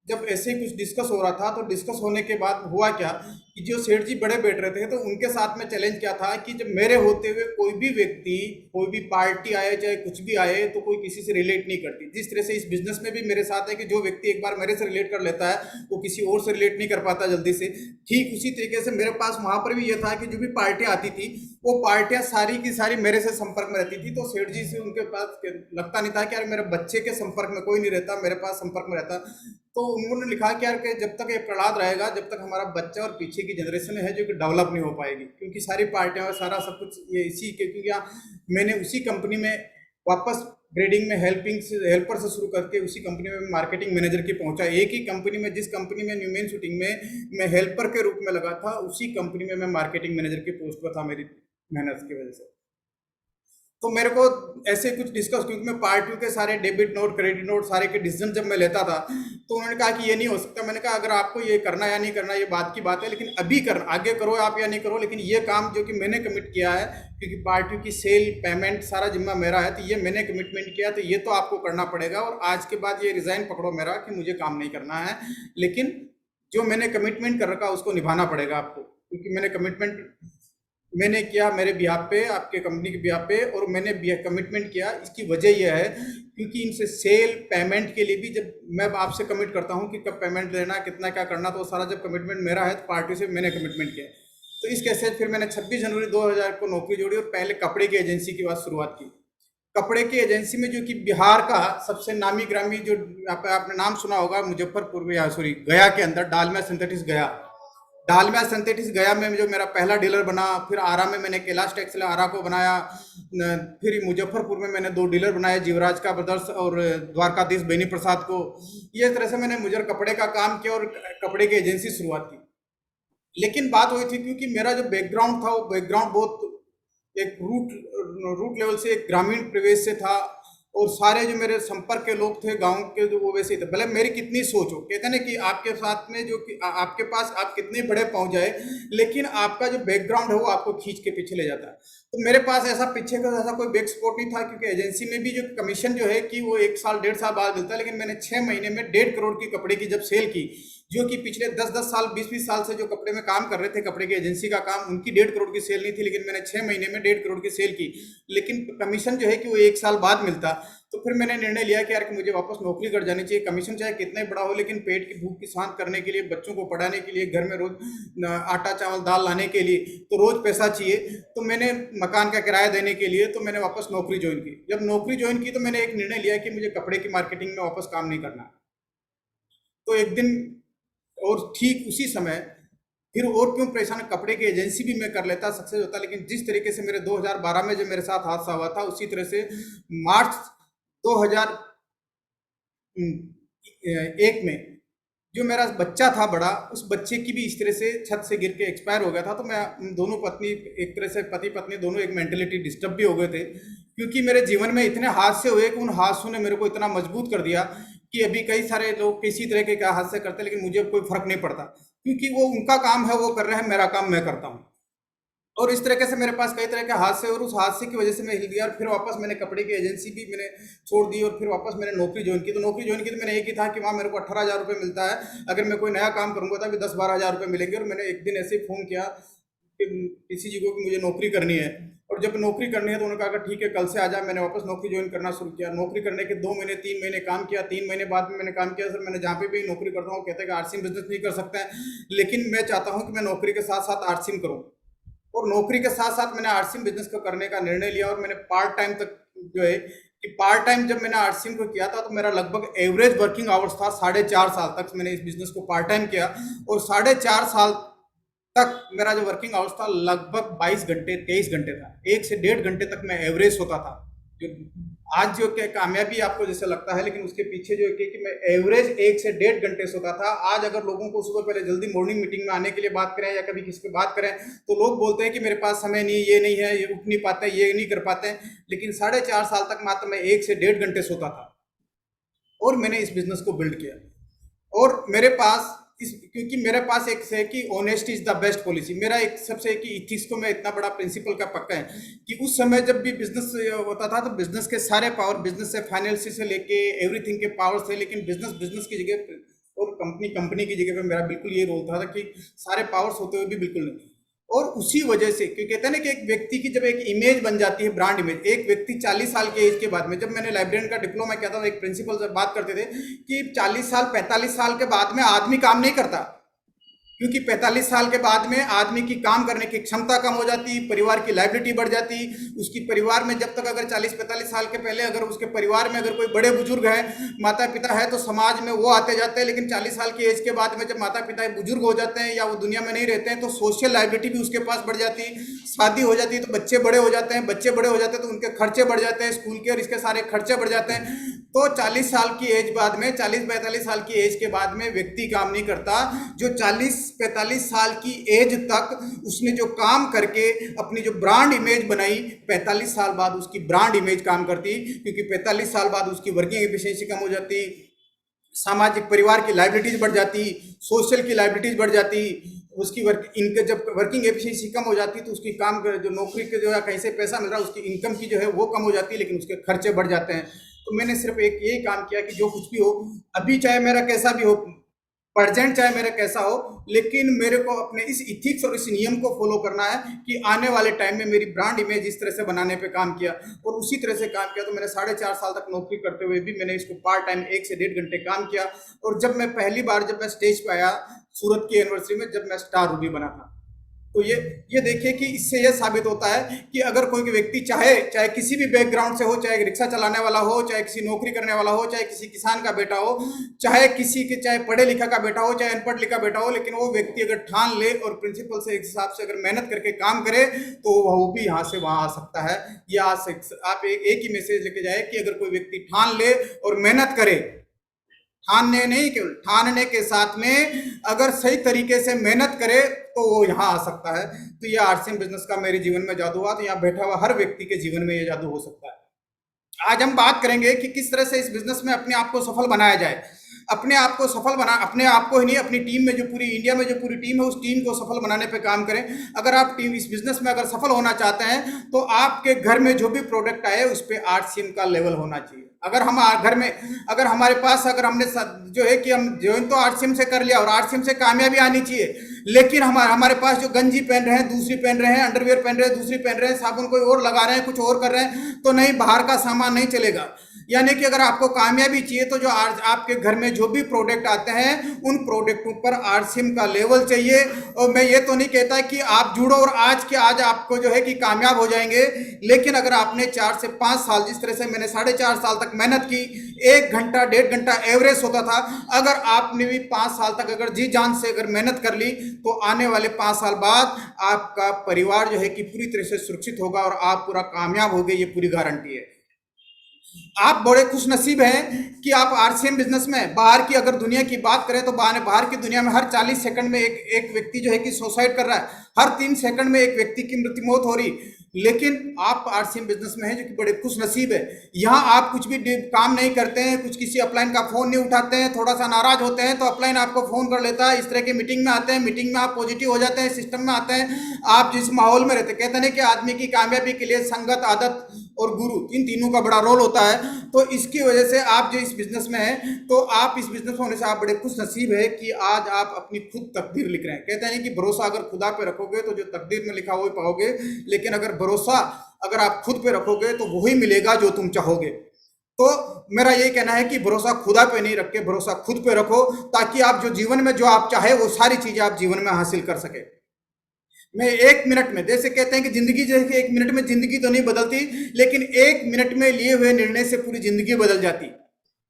जब ऐसे ही कुछ डिस्कस हो रहा था, तो डिस्कस होने के बाद हुआ क्या कि जो सेठ जी बड़े बैठ रहे थे तो उनके साथ में चैलेंज क्या था कि जब मेरे होते हुए कोई भी व्यक्ति, कोई भी पार्टी आए चाहे कुछ भी आए, तो कोई किसी से रिलेट नहीं करती। जिस तरह से इस बिजनेस में भी मेरे साथ है कि जो व्यक्ति एक बार मेरे से रिलेट कर लेता है वो किसी और से रिलेट नहीं कर पाता जल्दी से। ठीक उसी तरीके से मेरे पास वहाँ पर भी ये था कि जो भी पार्टियाँ आती थी वो पार्टियाँ सारी की सारी मेरे से संपर्क में रहती थी। तो सेठ जी से उनके पास लगता नहीं था कि यार मेरे बच्चे के संपर्क में कोई नहीं रहता, मेरे पास संपर्क में रहता। तो उन्होंने लिखा कि यार कि जब तक ये प्रहलाद रहेगा, जब तक हमारा बच्चा और पीछे की जनरेशन है जो कि डेवलप नहीं हो पाएगी, क्योंकि सारी पार्टियां और सारा सब कुछ ये इसी के, क्योंकि मैंने उसी कंपनी में वापस ग्रेडिंग में हेल्पर से शुरू करके उसी कंपनी में मार्केटिंग मैनेजर की पहुंचा। एक ही कंपनी में, जिस कंपनी में न्यूमेन शूटिंग में मैं हेल्पर के रूप में लगा था, उसी कंपनी में मैं मार्केटिंग मैनेजर की पोस्ट पर था मेरी मेहनत की वजह से। तो मेरे को ऐसे कुछ डिस्कस, क्योंकि मैं पार्टियों के सारे डेबिट नोट, क्रेडिट नोट सारे के डिसीजन जब मैं लेता था, तो उन्होंने कहा कि ये नहीं हो सकता। मैंने कहा अगर आपको ये करना या नहीं करना ये बात की बात है, लेकिन अभी करना, आगे करो आप या नहीं करो, लेकिन ये काम जो कि मैंने कमिट किया है, क्योंकि पार्टियों की सेल पेमेंट सारा जिम्मा मेरा है, तो ये मैंने कमिटमेंट किया, तो ये तो आपको करना पड़ेगा। और आज के बाद ये रिजाइन पकड़ो मेरा कि मुझे काम नहीं करना है, लेकिन जो मैंने कमिटमेंट कर रखा उसको निभाना पड़ेगा आपको, क्योंकि मैंने कमिटमेंट मैंने किया मेरे बिहाफ पे, आपके कंपनी के बिहाफ पे, और मैंने कमिटमेंट किया। इसकी वजह यह है क्योंकि इनसे सेल पेमेंट के लिए भी जब मैं आपसे कमिट करता हूं कि कब पेमेंट लेना, कितना क्या करना, तो सारा जब कमिटमेंट मेरा है तो पार्टी से मैंने कमिटमेंट किया। तो इस कैसे फिर मैंने 26 जनवरी 2000 को नौकरी जोड़ी और पहले कपड़े की एजेंसी की बात शुरुआत की। कपड़े की एजेंसी में जो कि बिहार का सबसे नामी ग्रामी, जो आपने नाम सुना होगा, मुजफ्फरपुर में, सॉरी गया के अंदर डालमिया सिंथेटिक्स गया, डालमिया सिंथेटिक्स गया में जो मेरा पहला डीलर बना। फिर आरा में मैंने कैलाश टेक्सटाइल आरा को बनाया। फिर मुजफ्फरपुर में मैंने 2 डीलर बनाए, जीवराज का ब्रदर्स और द्वारकाधीश बेनी प्रसाद को। ये तरह से मैंने मुझे कपड़े का काम किया और कपड़े की एजेंसी शुरुआत की। लेकिन बात हुई थी क्योंकि मेरा जो बैकग्राउंड था वो बैकग्राउंड बहुत एक रूट लेवल से, एक ग्रामीण प्रवेश से था, और सारे जो मेरे संपर्क के लोग थे गांव के, जो वो वैसे ही थे। भले मेरी कितनी सोच हो, कहते हैं ना कि आपके साथ में जो कि आपके पास आप कितने बड़े पहुंच जाए, लेकिन आपका जो बैकग्राउंड है वो आपको खींच के पीछे ले जाता है। तो मेरे पास ऐसा पीछे का ऐसा कोई बैक सपोर्ट नहीं था, क्योंकि एजेंसी में भी जो कमीशन जो है कि वो 1 साल 1.5 साल बाद मिलता है, लेकिन मैंने 6 महीने में 1.5 करोड़ की कपड़े की जब सेल की, जो कि पिछले 10-10 साल 20-20 साल से जो कपड़े में काम कर रहे थे, कपड़े की एजेंसी का काम, उनकी 1.5 करोड़ की सेल नहीं थी, लेकिन मैंने 6 महीने में 1.5 करोड़ की सेल की। लेकिन कमीशन जो है कि वो 1 साल बाद मिलता। तो फिर मैंने निर्णय लिया कि यार कि मुझे वापस नौकरी कर जानी चाहिए। कमीशन चाहे कितना ही बड़ा हो, लेकिन पेट की भूख की शांत करने के लिए, बच्चों को पढ़ाने के लिए, घर में रोज आटा चावल दाल लाने के लिए तो रोज पैसा चाहिए। तो मैंने मकान का किराया देने के लिए तो मैंने वापस नौकरी ज्वाइन की। जब नौकरी ज्वाइन की तो मैंने एक निर्णय लिया कि मुझे कपड़े की मार्केटिंग में वापस काम नहीं करना। तो एक दिन और ठीक उसी समय फिर और क्यों परेशान, कपड़े की एजेंसी भी मैं कर लेता, सक्सेस होता, लेकिन जिस तरीके से मेरे 2012 में जो मेरे साथ हादसा हुआ था, उसी तरह से मार्च 2001 में जो मेरा बच्चा था बड़ा, उस बच्चे की भी इस तरह से छत से गिर के एक्सपायर हो गया था। तो मैं दोनों पत्नी, एक तरह से पति पत्नी दोनों एक मेंटलिटी डिस्टर्ब भी हो गए थे, क्योंकि मेरे जीवन में इतने हादसे हुए कि उन हादसों ने मेरे को इतना मजबूत कर दिया कि अभी कई सारे लोग किसी तरह के हादसे करते हैं, लेकिन मुझे कोई फर्क नहीं पड़ता, क्योंकि वो उनका काम है, वो कर रहे हैं, मेरा काम मैं करता हूँ। और इस तरीके से मेरे पास कई तरह के हादसे, और उस हादसे की वजह से मैं हिल गया, और फिर वापस मैंने कपड़े की एजेंसी भी मैंने छोड़ दी, और फिर वापस मैंने नौकरी ज्वाइन की। तो नौकरी ज्वाइन की तो मैंने एक ही था कि वहाँ मेरे को 18,000 रुपये मिलता है, अगर मैं कोई नया काम करूँगा तो अभी 10-12,000 रुपये मिलेंगे। और मैंने एक दिन ऐसे ही फ़ोन किया किसी जी को कि मुझे नौकरी करनी है, और जब नौकरी करनी है तो उन्होंने कहा कि ठीक है कल से आ जा। मैंने वापस नौकरी ज्वाइन करना शुरू किया। नौकरी करने के 2 महीने 3 महीने काम किया, 3 महीने बाद में मैंने काम किया, सर मैंने जहाँ पे भी नौकरी करता हूँ कहते हैं कि आरसीएम बिजनेस नहीं कर सकते हैं, लेकिन मैं चाहता हूँ कि मैं नौकरी के साथ साथ आरसीएम करूँ। और नौकरी के साथ साथ मैंने आरसीएम बिजनेस को करने का निर्णय लिया, और मैंने पार्ट टाइम तक जो है कि पार्ट टाइम जब मैंने आरसीएम को किया था तो मेरा लगभग एवरेज वर्किंग आवर्स था 4.5 साल तक मैंने इस बिजनेस को पार्ट टाइम किया, और 4.5 साल तक मेरा जो वर्किंग आवर्स था लगभग 22 घंटे 23 घंटे था, 1 से 1.5 घंटे तक मैं एवरेज होता था। जो आज जो क्या कामयाबी आपको जैसे लगता है, लेकिन उसके पीछे जो है कि मैं एवरेज 1 से 1.5 घंटे सोता था। आज अगर लोगों को सुबह पहले जल्दी मॉर्निंग मीटिंग में आने के लिए बात करें या कभी किसी से बात करें तो लोग बोलते हैं कि मेरे पास समय नहीं, ये नहीं है, ये उठ नहीं पाते, ये नहीं कर पाते हैं, लेकिन 4.5 साल तक मात्र मैं 1 से 1.5 घंटे सोता था, और मैंने इस बिजनेस को बिल्ड किया। और मेरे पास क्योंकि मेरे पास एक से कि honesty is the best policy, मेरा एक सबसे कि इथिक्स को मैं इतना बड़ा प्रिंसिपल का पक्का है कि उस समय जब भी बिजनेस होता था तो बिजनेस के सारे पावर, बिजनेस से फाइनेंस से लेके एवरीथिंग के पावर थे, लेकिन बिजनेस की जगह और कंपनी की जगह पे मेरा बिल्कुल ये रोल था कि सारे पावर्स होते हुए भी बिल्कुल नहीं। और उसी वजह से क्योंकि कहते हैं ना कि एक व्यक्ति की जब एक इमेज बन जाती है, ब्रांड इमेज, एक व्यक्ति 40 साल के एज के बाद में, जब मैंने लाइब्रेरियन का डिप्लोमा किया था तो एक प्रिंसिपल से बात करते थे कि 40 साल 45 साल के बाद में आदमी काम नहीं करता, क्योंकि 45 साल के बाद में आदमी की काम करने की क्षमता कम हो जाती, परिवार की लायबिलिटी बढ़ जाती, उसकी परिवार में जब तक अगर 40-45 साल के पहले अगर उसके परिवार में अगर कोई बड़े बुजुर्ग हैं, माता पिता है, तो समाज में वो आते जाते हैं, लेकिन 40 साल की एज के बाद में जब माता पिता बुजुर्ग हो जाते हैं या वो दुनिया में नहीं रहते हैं तो सोशल लायबिलिटी भी उसके पास बढ़ जाती, शादी हो जाती है तो बच्चे बड़े हो जाते हैं, बच्चे बड़े हो जाते हैं तो उनके खर्चे बढ़ जाते हैं, स्कूल के और इसके सारे खर्चे बढ़ जाते हैं। तो 40 साल की एज बाद में, 40-45 साल की एज के बाद में व्यक्ति काम नहीं करता। जो 40-45 साल की एज तक उसने जो काम करके अपनी जो ब्रांड इमेज बनाई, 45 साल बाद उसकी ब्रांड इमेज काम करती, क्योंकि 45 साल बाद उसकी वर्किंग एफिशिएंसी कम हो जाती, सामाजिक परिवार की लायबिलिटीज बढ़ जाती, सोशल की लायबिलिटीज बढ़ जाती, उसकी जब वर्किंग एफिशिएंसी कम हो जाती तो उसकी काम जो नौकरी के जो है कहीं से पैसा मिल रहा है उसकी इनकम की जो है वो कम हो जाती है, लेकिन उसके खर्चे बढ़ जाते हैं। तो मैंने सिर्फ एक यही काम किया कि जो कुछ भी हो, अभी चाहे मेरा कैसा भी हो, प्रेजेंट चाहे मेरा कैसा हो, लेकिन मेरे को अपने इस इथिक्स और इस नियम को फॉलो करना है कि आने वाले टाइम में मेरी ब्रांड इमेज इस तरह से बनाने पे काम किया, और उसी तरह से काम किया। तो मैंने 4.5 साल तक नौकरी करते हुए भी मैंने इसको पार्ट टाइम 1 से 1.5 घंटे काम किया। और जब मैं पहली बार जब मैं स्टेज पे आया सूरत की एनिवर्सरी में, जब मैं स्टार रूबी बना था, तो ये देखिए कि इससे यह साबित होता है कि अगर कोई व्यक्ति चाहे किसी भी बैकग्राउंड से हो, चाहे रिक्शा चलाने वाला हो, चाहे किसी नौकरी करने वाला हो, चाहे किसी किसान का बेटा हो, चाहे पढ़े लिखा का बेटा हो, चाहे अनपढ़ लिखा बेटा हो, लेकिन वो व्यक्ति अगर ठान ले और प्रिंसिपल से हिसाब से अगर मेहनत करके काम करे तो वो भी यहाँ से वहाँ आ सकता है। ये आप एक ही मैसेज लेके जाए कि अगर कोई व्यक्ति ठान ले और मेहनत करे, ठानने नहीं केवल ठानने के साथ में अगर सही तरीके से मेहनत करे तो वो यहाँ आ सकता है। तो ये आरसीएम बिजनेस का मेरे जीवन में जादू हुआ, तो यहाँ बैठा हुआ हर व्यक्ति के जीवन में ये जादू हो सकता है। आज हम बात करेंगे कि किस तरह से इस बिजनेस में अपने आप को सफल बनाया जाए। अपने आप को सफल बना, अपने आप को ही नहीं, अपनी टीम में जो पूरी इंडिया में जो पूरी टीम है उस टीम को सफल बनाने पे काम करें। अगर आप टीम इस बिजनेस में अगर सफल होना चाहते हैं तो आपके घर में जो भी प्रोडक्ट आए उस पर आरसीएम का लेवल होना चाहिए। अगर हम घर में अगर हमारे पास अगर हमने जो है कि हम ज्वाइन तो आरसीएम से कर लिया और आरसीएम से कामयाबी आनी चाहिए, लेकिन हमारे पास जो गंजी पहन रहे हैं दूसरी पहन रहे हैं, अंडरवियर पहन रहे हैं दूसरी पहन रहे हैं, साबुन कोई और लगा रहे हैं, कुछ और कर रहे हैं, तो नहीं, बाहर का सामान नहीं चलेगा। यानी कि अगर आपको कामयाबी चाहिए तो जो आपके घर में जो भी प्रोडक्ट आते हैं उन प्रोडक्टों पर आरसीएम का लेवल चाहिए। और मैं ये तो नहीं कहता कि आप जुड़ो और आज के आज आपको जो है कि कामयाब हो जाएंगे, लेकिन अगर आपने 4 से 5 साल, जिस तरह से मैंने 4.5 साल तक मेहनत की, 1 घंटा 1.5 घंटा एवरेज होता था, अगर आपने भी 5 साल तक अगर जी जान से अगर मेहनत कर ली तो आने वाले 5 साल बाद आपका परिवार जो है कि पूरी तरह से सुरक्षित होगा और आप पूरा कामयाब होंगे, ये पूरी गारंटी है। आप बड़े खुश नसीब हैं कि आप आरसीएम बिजनेस में, बाहर की अगर दुनिया की बात करें तो बाहर की दुनिया में हर 40 सेकंड में एक व्यक्ति जो है कि सुसाइड कर रहा है, हर 3 सेकंड में एक व्यक्ति की मृत्यु मौत हो रही, लेकिन आप आरसीएम बिजनेस में हैं जो कि बड़े खुश नसीब है। यहाँ आप कुछ भी काम नहीं करते हैं, कुछ किसी अपलाइन का फोन नहीं उठाते हैं, थोड़ा सा नाराज होते हैं तो अपलाइन आपको फोन कर लेता है, इस तरह की मीटिंग में आते हैं, मीटिंग में आप पॉजिटिव हो जाते हैं, सिस्टम में आते हैं, आप जिस माहौल में रहते हैं, कहते हैं कि आदमी की कामयाबी के लिए संगत, आदत और गुरु, इन तीनों का बड़ा रोल होता है। तो इसकी वजह से आप जो इस बिजनेस में हैं, तो आप इस बिजनेस में होने से आप बड़े खुश नसीब है कि आज आप अपनी खुद तकदीर लिख रहे हैं। कहते हैं कि भरोसा अगर खुदा पे रखोगे तो जो तकदीर में लिखा वही पाओगे, लेकिन अगर भरोसा अगर आप खुद पे रखोगे तो वही मिलेगा जो तुम चाहोगे। तो मेरा यही कहना है कि भरोसा खुदा पे नहीं रख के भरोसा खुद पे रखो, ताकि आप जो जीवन में जो आप चाहे वो सारी चीजें आप जीवन में हासिल कर सके। मैं 1 मिनट में, जैसे कहते हैं कि जिंदगी जैसे 1 मिनट में जिंदगी तो नहीं बदलती, लेकिन 1 मिनट में लिए हुए निर्णय से पूरी जिंदगी बदल जाती।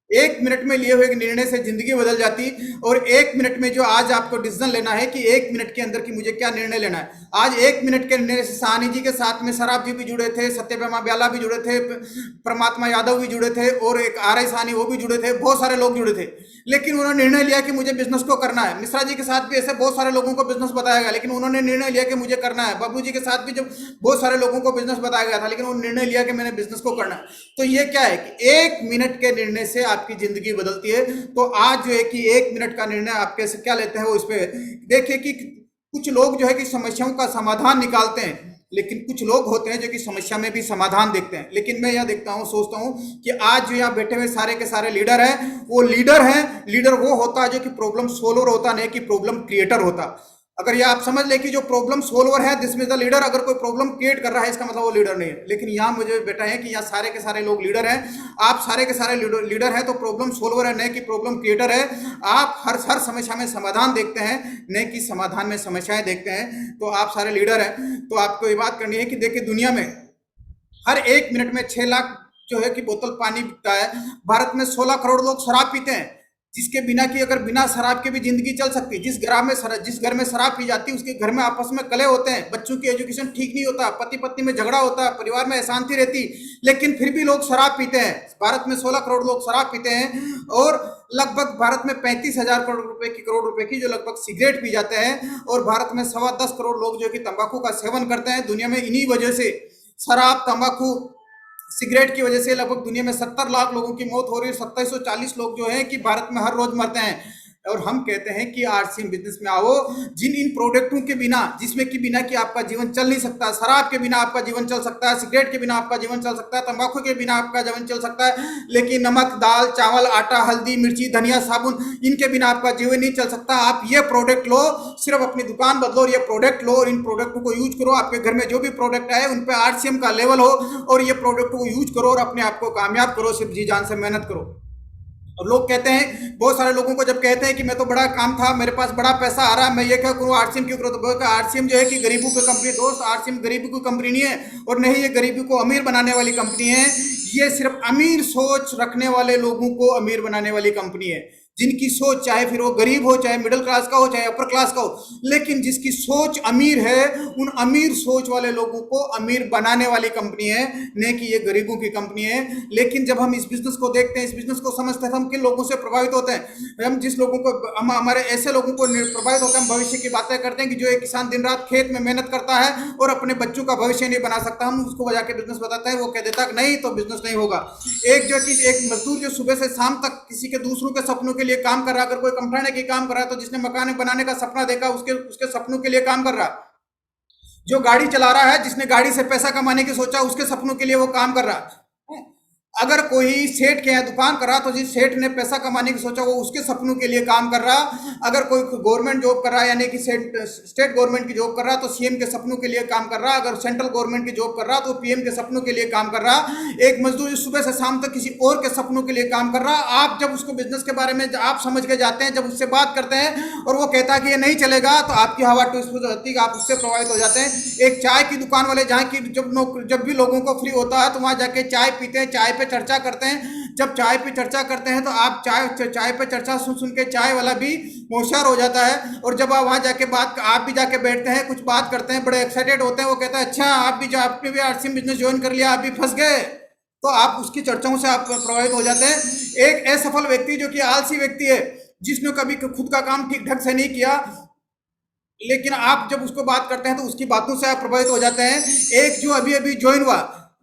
1 मिनट में लिए हुए निर्णय से जिंदगी बदल जाती। और 1 मिनट में जो आज आपको डिसीजन लेना है कि 1 मिनट के अंदर की मुझे क्या निर्णय लेना है। आज 1 मिनट के निर्णय से साहनी जी के साथ में शराब जी भी जुड़े थे, सत्यभामा ब्याला भी जुड़े थे, परमात्मा यादव भी जुड़े थे, और एक आर.आई. साहनी वो भी जुड़े थे, बहुत सारे लोग जुड़े थे, लेकिन उन्होंने निर्णय लिया कि मुझे बिजनेस को करना है। मिश्रा जी के साथ भी ऐसे बहुत सारे लोगों को बिजनेस बताया गया, लेकिन उन्होंने निर्णय लिया कि मुझे करना है। बाबू जी के साथ भी जब बहुत सारे लोगों को बिजनेस बताया गया था, लेकिन उन्होंने निर्णय लिया कि मैंने बिजनेस को करना है। तो ये क्या है कि 1 मिनट के निर्णय से आपकी जिंदगी बदलती है। तो आज जो है कि 1 मिनट का निर्णय आप कैसे क्या लेते हैं वो इस पे देखिए कि कुछ लोग जो है कि समस्याओं का समाधान निकालते हैं, लेकिन कुछ लोग होते हैं जो कि समस्या में भी समाधान देखते हैं। लेकिन मैं यह देखता हूं, सोचता हूं कि आज जो यहाँ बैठे हुए सारे के सारे लीडर हैं, वो लीडर हैं। लीडर वो होता है जो कि प्रॉब्लम सोल्वर होता, नहीं कि प्रॉब्लम क्रिएटर होता। अगर ये आप समझ ले कि जो प्रॉब्लम सोल्वर है दिस इज द लीडर, अगर कोई प्रॉब्लम क्रिएट कर रहा है इसका मतलब वो लीडर नहीं है। लेकिन यहाँ मुझे बेटा है कि यहाँ सारे के सारे लोग लीडर हैं, आप सारे के सारे लीडर हैं, तो प्रॉब्लम सोल्वर है, नहीं कि प्रॉब्लम क्रिएटर है। आप हर समस्या में समाधान देखते हैं, नहीं कि समाधान में समस्याएं देखते हैं। तो आप सारे लीडर हैं। तो आपको ये बात करनी है कि देखिए दुनिया में हर 1 मिनट में 6 लाख जो है कि बोतल पानी बिकता है। भारत में 16 करोड़ लोग शराब पीते हैं, जिसके बिना की अगर बिना शराब के भी जिंदगी चल सकती। जिस घर में शराब पी जाती है उसके घर में आपस में कलह होते हैं, बच्चों की एजुकेशन ठीक नहीं होता, पति पत्नी में झगड़ा होता है, परिवार में अशांति रहती, लेकिन फिर भी लोग शराब पीते हैं। भारत में 16 करोड़ लोग शराब पीते हैं, और लगभग भारत में 35,000 करोड़ रुपए की जो लगभग सिगरेट पी जाते हैं, और भारत में 10.25 करोड़ लोग जो कि तंबाकू का सेवन करते हैं। दुनिया में इन्हीं वजह से, शराब, तंबाकू, सिगरेट की वजह से लगभग दुनिया में 70 लाख लोगों की मौत हो रही है। 2740 लोग जो है कि भारत में हर रोज मरते हैं। और हम कहते हैं कि आरसीएम बिजनेस में आओ, जिन इन प्रोडक्टों के बिना, जिसमें कि बिना कि आपका जीवन चल नहीं सकता। शराब के बिना आपका जीवन चल सकता है, सिगरेट के बिना आपका जीवन चल सकता है, तंबाकू के बिना आपका जीवन चल सकता है, लेकिन नमक, दाल, चावल, आटा, हल्दी, मिर्ची, धनिया, साबुन, इनके बिना आपका जीवन नहीं चल सकता। आप ये प्रोडक्ट लो, सिर्फ अपनी दुकान बदलो और ये प्रोडक्ट लो, और इन प्रोडक्टों को यूज करो। आपके घर में जो भी प्रोडक्ट आए उन पर आरसीएम का लेवल हो, और ये प्रोडक्ट को यूज करो और अपने आप को कामयाब करो। सिर्फ जी जान से मेहनत करो। अब लोग कहते हैं, बहुत सारे लोगों को जब कहते हैं कि मैं तो बड़ा काम था, मेरे पास बड़ा पैसा आ रहा है, मैं ये क्या करूँ, आरसीएम क्यों करूँ, तो आरसीएम जो है कि गरीबों की कंपनी। दोस्त, आरसीएम गरीबों की कंपनी नहीं है, और नहीं ये गरीबी को अमीर बनाने वाली कंपनी है। ये सिर्फ अमीर सोच रखने वाले लोगों को अमीर बनाने वाली कंपनी है, जिनकी सोच, चाहे फिर वो गरीब हो, चाहे मिडिल क्लास का हो, चाहे अपर क्लास का हो, लेकिन जिसकी सोच अमीर है, उन अमीर सोच वाले लोगों को अमीर बनाने वाली कंपनी है, नहीं कि ये गरीबों की कंपनी है। लेकिन जब हम इस बिजनेस को देखते हैं, इस बिजनेस को समझते हैं, हम किन लोगों से प्रभावित होते हैं। हम जिस लोगों को, हम हमारे ऐसे लोगों को प्रभावित होते हैं, हम भविष्य की बातें करते हैं कि जो एक किसान दिन रात खेत में मेहनत करता है और अपने बच्चों का भविष्य नहीं बना सकता, हम उसको बजा के बिजनेस बताते हैं, वो कह देता है नहीं तो बिजनेस नहीं होगा। एक मजदूर जो सुबह से शाम तक किसी के दूसरों के सपनों के लिए काम कर रहा है, अगर कोई कंप्यूटर की काम कर रहा है तो जिसने मकान बनाने का सपना देखा उसके सपनों के लिए काम कर रहा है। जो गाड़ी चला रहा है, जिसने गाड़ी से पैसा कमाने की सोचा, उसके सपनों के लिए वो काम कर रहा है। अगर कोई सेठ के यहाँ दुकान कर रहा तो जिस सेठ ने पैसा कमाने की सोचा वो उसके सपनों के लिए काम कर रहा। अगर कोई गवर्नमेंट जॉब कर रहा है यानी कि स्टेट गवर्नमेंट की जॉब कर रहा तो सीएम के सपनों के लिए काम कर रहा। अगर सेंट्रल गवर्नमेंट की जॉब कर रहा तो पीएम के सपनों के लिए काम कर रहा। एक मजदूर जो सुबह से शाम तक किसी और के सपनों के लिए काम कर रहा। आप जब उसको बिजनेस के बारे में आप समझ के जाते हैं, जब उससे बात करते हैं और वो कहता है कि ये नहीं चलेगा, तो आपकी हवा टूस हो जाती है, आप उससे प्रभावित हो जाते हैं। एक चाय की दुकान वाले जहाँ की जब भी लोगों को फ्री होता है तो वहाँ जाके चाय पीते हैं, चाय पे चर्चा करते हैं। जब चाय पे चर्चा करते हैं तो आप चाय पे चर्चा सुन सुन के चाय वाला भी होशियार हो जाता है। और जब आप वहाँ जाके आप भी जाके बैठते हैं, कुछ बात करते हैं, बड़े एक्साइटेड होते हैं, वो कहता है अच्छा आपने भी आरसीएम बिजनेस ज्वाइन कर लिया, आप भी फंस गए। तो आप उसकी चर्चाओं से आप प्रभावित हो जाते हैं। एक असफल व्यक्ति जो कि आलसी व्यक्ति है, जिसने कभी खुद का काम ठीक ढंग से नहीं किया, लेकिन आप जब उसको बात करते हैं तो उसकी बातों से आप प्रभावित हो जाते हैं। एक जो अभी अभी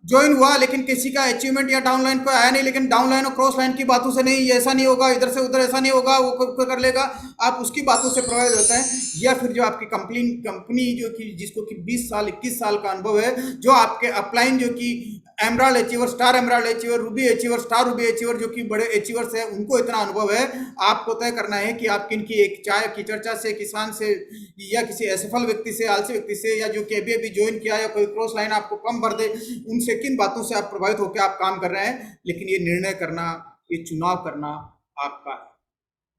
ज्वाइन हुआ लेकिन किसी का अचीवमेंट या डाउनलाइन पे आया नहीं, लेकिन डाउनलाइन और क्रॉस लाइन की बातों से नहीं, ये ऐसा नहीं होगा, इधर से उधर ऐसा नहीं होगा, वो कर लेगा, आप उसकी बातों से प्रभावित होते हैं। या फिर जो आपकी कंपनी जो कि जिसको कि 20 साल 21 साल का अनुभव है, जो आपके अपलाइन जो कि emerald achiever, star emerald achiever, Ruby achiever, star Ruby achiever जो कि बड़े अचीवर्स है, उनको इतना अनुभव है। आपको तय करना है कि आप किन की एक चाय की चर्चा से, किसान से, या किसी असफल व्यक्ति से, आलसी व्यक्ति से, या जो कि अभी अभी ज्वाइन किया या कोई क्रॉस लाइन आपको कम भर दे, उनसे किन बातों से आप प्रभावित होकर आप काम कर रहे हैं। लेकिन ये निर्णय करना, ये चुनाव करना आपका है।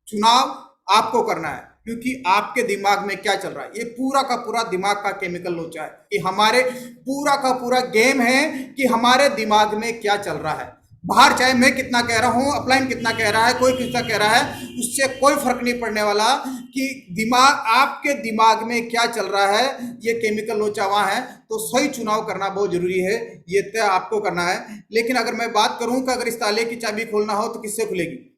चुनाव आपको करना है, क्योंकि आपके दिमाग में क्या चल रहा है, ये पूरा का पूरा दिमाग का केमिकल लोचा है कि हमारे पूरा का पूरा गेम है कि हमारे दिमाग में क्या चल रहा है। बाहर चाहे मैं कितना कह रहा हूं, अपलाइन कितना कह रहा है, कोई कितना कह रहा है, उससे कोई फर्क नहीं पड़ने वाला कि आपके दिमाग में क्या चल रहा है। ये केमिकल लोचा वहां है। तो सही चुनाव करना बहुत जरूरी है, ये तय आपको करना है। लेकिन अगर मैं बात करूं कि अगर इस ताले की चाबी खोलना हो तो किससे खुलेगी,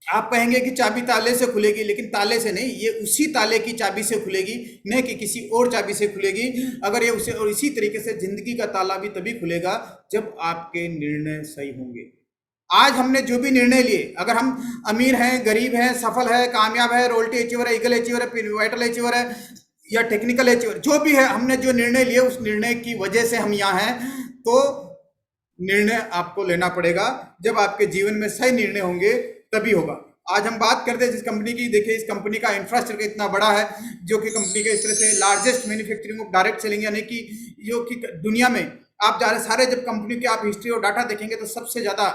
आप कहेंगे कि चाबी ताले से खुलेगी, लेकिन ताले से नहीं, ये उसी ताले की चाबी से खुलेगी, न कि किसी और चाबी से खुलेगी। अगर ये उसे, और इसी तरीके से जिंदगी का ताला भी तभी खुलेगा जब आपके निर्णय सही होंगे। आज हमने जो भी निर्णय लिए, अगर हम अमीर हैं, गरीब हैं, सफल है, कामयाब है, रोल्टी अचीवर है, ईगल अचीवर है, वाइटल अचीवर है, या टेक्निकल अचीवर, जो भी है, हमने जो निर्णय लिए उस निर्णय की वजह से हम यहाँ हैं। तो निर्णय आपको लेना पड़ेगा। जब आपके जीवन में सही निर्णय होंगे तभी होगा। आज हम बात करते हैं जिस कंपनी की, देखिए इस कंपनी का इंफ्रास्ट्रक्चर इतना बड़ा है, जो कि कंपनी के इस तरह से largest manufacturing of direct selling, यानी कि जो कि दुनिया में आप सारे जब कंपनी के आप हिस्ट्री और डाटा देखेंगे तो सबसे ज़्यादा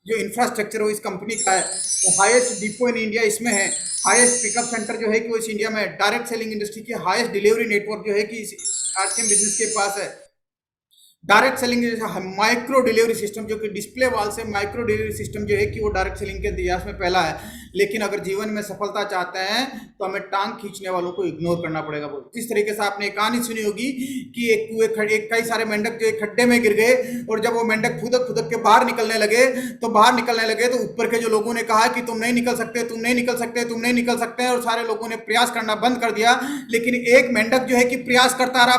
जो इंफ्रास्ट्रक्चर हो इस कंपनी का है। तो हाईएस्ट डिपो इन इंडिया इसमें है, हाईएस्ट पिकअप सेंटर जो है कि वो इस इंडिया में, डायरेक्ट सेलिंग इंडस्ट्री की हाईएस्ट डिलीवरी नेटवर्क जो है कि आरसीएम बिजनेस के पास है। Direct selling micro delivery system, जो कि डिस्प्ले वॉल से माइक्रो डिलीवरी सिस्टम जो है कि वो डायरेक्ट सेलिंग के इतिहास में पहला है। लेकिन अगर जीवन में सफलता चाहते हैं तो हमें टांग खींचने वालों को इग्नोर करना पड़ेगा। जिस तरीके से आपने कहानी सुनी होगी कि कई सारे मेंढक जो एक खड्डे में गिर गए, और जब वो मेंढक फुदक के बाहर निकलने लगे तो ऊपर के जो लोगों ने कहा कि तुम नहीं निकल सकते, तुम नहीं निकल सकते, तुम नहीं निकल सकते, और सारे लोगों ने प्रयास करना बंद कर दिया। लेकिन एक मेंढक जो है कि प्रयास करता रहा,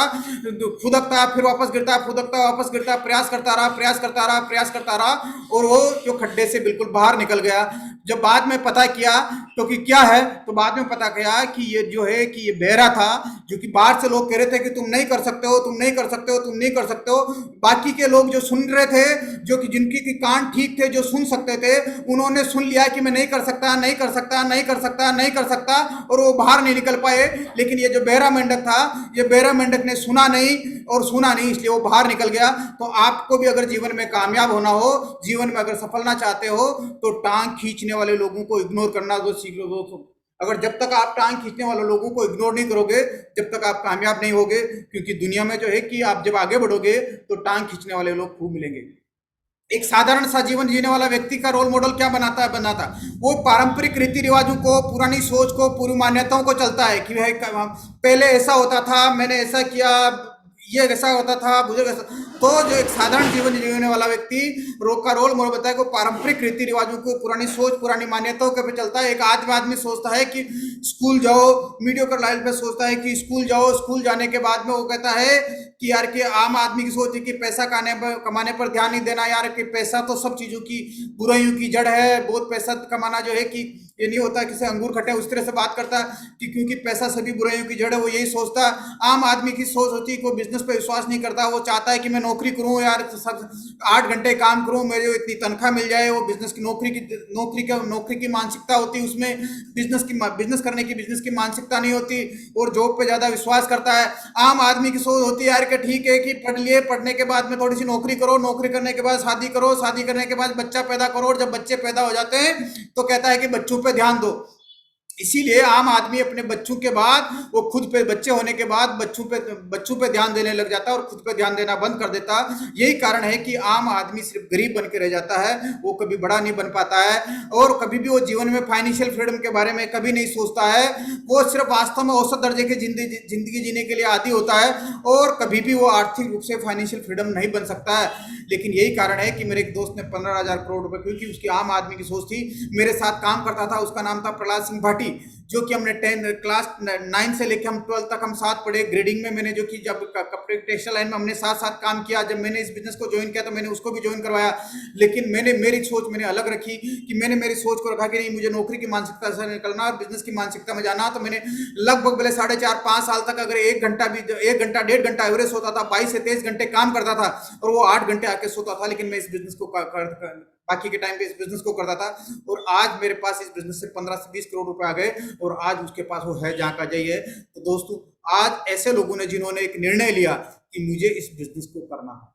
फुदकता, फिर वापस गिरता, फुदकता, वापस गिरता, प्रयास करता रहा, और वो जो खड्डे से बिल्कुल बाहर निकल गया। जब बाद में पता किया तो कि क्या है, तो बाद में पता किया कि ये जो है कि ये बहरा था, जो कि बाहर से लोग कह रहे थे कि तुम नहीं कर सकते हो, तुम नहीं कर सकते हो, तुम नहीं कर सकते हो। बाकी के लोग जो सुन रहे थे, जो कि जिनकी कान ठीक थे, जो सुन सकते थे, उन्होंने सुन लिया कि मैं नहीं कर सकता, नहीं कर सकता, नहीं कर सकता, नहीं कर सकता, और वो बाहर नहीं निकल पाए। लेकिन ये जो बहरा मेंढक था, ये बहरा मेंढक ने सुना नहीं, इसलिए वो बाहर निकल गया। तो आपको भी अगर जीवन में कामयाब होना हो, जीवन में अगर सफलना चाहते हो, तो टांग खींचने वाले लोगों को इग्नोर करना तो सीख लो दोस्तों। अगर जब तक आप टांग खींचने वाले लोगों को इग्नोर नहीं करोगे, जब तक आप कामयाब नहीं होगे। क्योंकि दुनिया में जो है कि आप जब आगे बढ़ोगे तो टांग खींचने वाले लोग खूब मिलेंगे। एक साधारण सा जीवन जीने वाला व्यक्ति का रोल मॉडल क्या बनाता वो पारंपरिक रीति रिवाजों को, पुरानी सोच को, पूर्व मान्यताओं को चलता है कि भाई पहले ऐसा होता था, मैंने ऐसा किया, ये ऐसा होता था, बुजुर्ग ऐसा। तो जो एक साधारण जीवन जीने वाला व्यक्ति का रोल मॉडल बताया को पारंपरिक रीति रिवाजों को, पुरानी सोच, पुरानी मान्यताओं के पे चलता है। एक आदमी सोचता है कि स्कूल जाओ, मीडियोकर लाइफ पे सोचता है कि स्कूल जाओ, स्कूल जाने के बाद में वो कहता है कि यार कि आम आदमी की सोच है कि पैसा कमाने पर ध्यान नहीं देना, यार कि पैसा तो सब चीज़ों की बुराइयों की जड़ है, बहुत पैसा कमाना जो है कि ये नहीं होता किसी अंगूर खट्टे उस तरह से बात करता कि क्योंकि पैसा सभी बुराइयों की जड़ है, वो यही सोचता। आम आदमी की सोच होती है, कोई बिजनेस पे विश्वास नहीं करता, वो चाहता है कि मैं नौकरी करूं यार, 8 घंटे काम करूं, मेरे इतनी तनख्वाह मिल जाए। वो बिजनेस की नौकरी की मानसिकता होती है उसमें, बिजनेस की मानसिकता नहीं होती, और जॉब पे ज्यादा विश्वास करता है। आम आदमी की सोच होती है यार कि ठीक है कि पढ़ लिए, पढ़ने के बाद में थोड़ी सी नौकरी करो, नौकरी करने के बाद शादी करो, शादी करने के बाद बच्चा पैदा करो, और जब बच्चे पैदा हो जाते हैं तो कहता है कि बच्चों पे ध्यान दो। इसीलिए आम आदमी अपने बच्चों के बाद, वो खुद पे, बच्चे होने के बाद बच्चों पे ध्यान देने लग जाता है और खुद पे ध्यान देना बंद कर देता। यही कारण है कि आम आदमी सिर्फ गरीब बन के रह जाता है, वो कभी बड़ा नहीं बन पाता है, और कभी भी वो जीवन में फाइनेंशियल फ्रीडम के बारे में कभी नहीं सोचता है। वो सिर्फ वास्तव में औसत दर्जे की जिंदगी जीने के लिए आदी होता है, और कभी भी वो आर्थिक रूप से फाइनेंशियल फ्रीडम नहीं बन सकता है। लेकिन यही कारण है कि मेरे एक दोस्त ने 15,000 करोड़ रुपए, क्योंकि उसकी आम आदमी की सोच थी, मेरे साथ काम करता था, उसका नाम था प्रहलाद सिंह भाटी, जो कि हमने क्लास 9 से लेकर हम 12 तक हम साथ पढ़े। ग्रेडिंग में मैंने जो कि जब कपड़े टेक्सटाइल लाइन में हमने साथ साथ काम किया। जब मैंने इस बिजनेस को ज्वाइन किया तो मैंने उसको भी ज्वाइन करवाया, लेकिन मेरी सोच मैंने अलग रखी, कि मैंने मेरी सोच को रखा कि नहीं, मुझे नौकरी की मानसिकता से निकलना और बिजनेस की मानसिकता में जाना। तो मैंने लगभग पहले 4.5-5 साल तक अगर 1 घंटा 1.5 घंटा एवरेज सोता था, 22 से 23 घंटे काम करता था, और वो 8 घंटे आके सोता था, लेकिन मैं इस बिजनेस को बाकी के टाइम पे इस बिजनेस को करता था। और आज मेरे पास इस बिजनेस से 15 से 20 करोड़ रुपए आ गए, और आज उसके पास वो है जहाँ का जय है। तो दोस्तों, आज ऐसे लोगों ने जिन्होंने एक निर्णय लिया कि मुझे इस बिजनेस को करना है,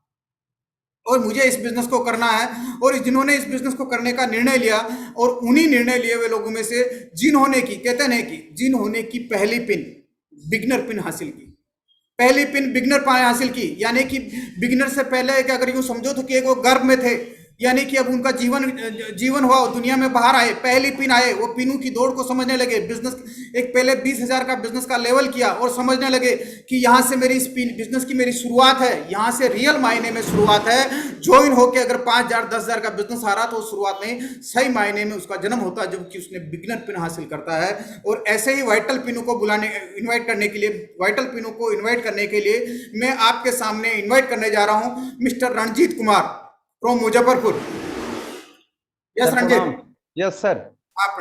और मुझे इस बिजनेस को करना है, और जिन्होंने इस बिजनेस को करने का निर्णय लिया, और उन्हीं निर्णय लिए हुए लोगों में से जिन्होंने की, कहते नहीं कि जिन्होंने की पहली पिन, बिगनर पिन हासिल की, पहली पिन बिगनर पाए हासिल की, यानी कि बिगनर से पहले अगर यूं समझो तो कि वो गर्भ में थे, यानी कि अब उनका जीवन हुआ, दुनिया में बाहर आए, पहली पिन आए, वो पिनों की दौड़ को समझने लगे। बिजनेस एक पहले 20,000 का बिजनेस का लेवल किया, और समझने लगे कि यहाँ से मेरी इस बिजनेस की मेरी शुरुआत है, यहाँ से रियल मायने में शुरुआत है। ज्वाइन होके अगर 5,000 10,000 का बिजनेस आ रहा तो शुरुआत नहीं, सही मायने में उसका जन्म होता है जबकि उसने बिगनर पिन हासिल करता है। और ऐसे ही वाइटल पिनों को इन्वाइट करने के लिए, वाइटल पिनों को इन्वाइट करने के लिए मैं आपके सामने इन्वाइट करने जा रहा हूँ mister Ranjit Kumar from Muzaffarpur. Yes Ranjit. Yes sir.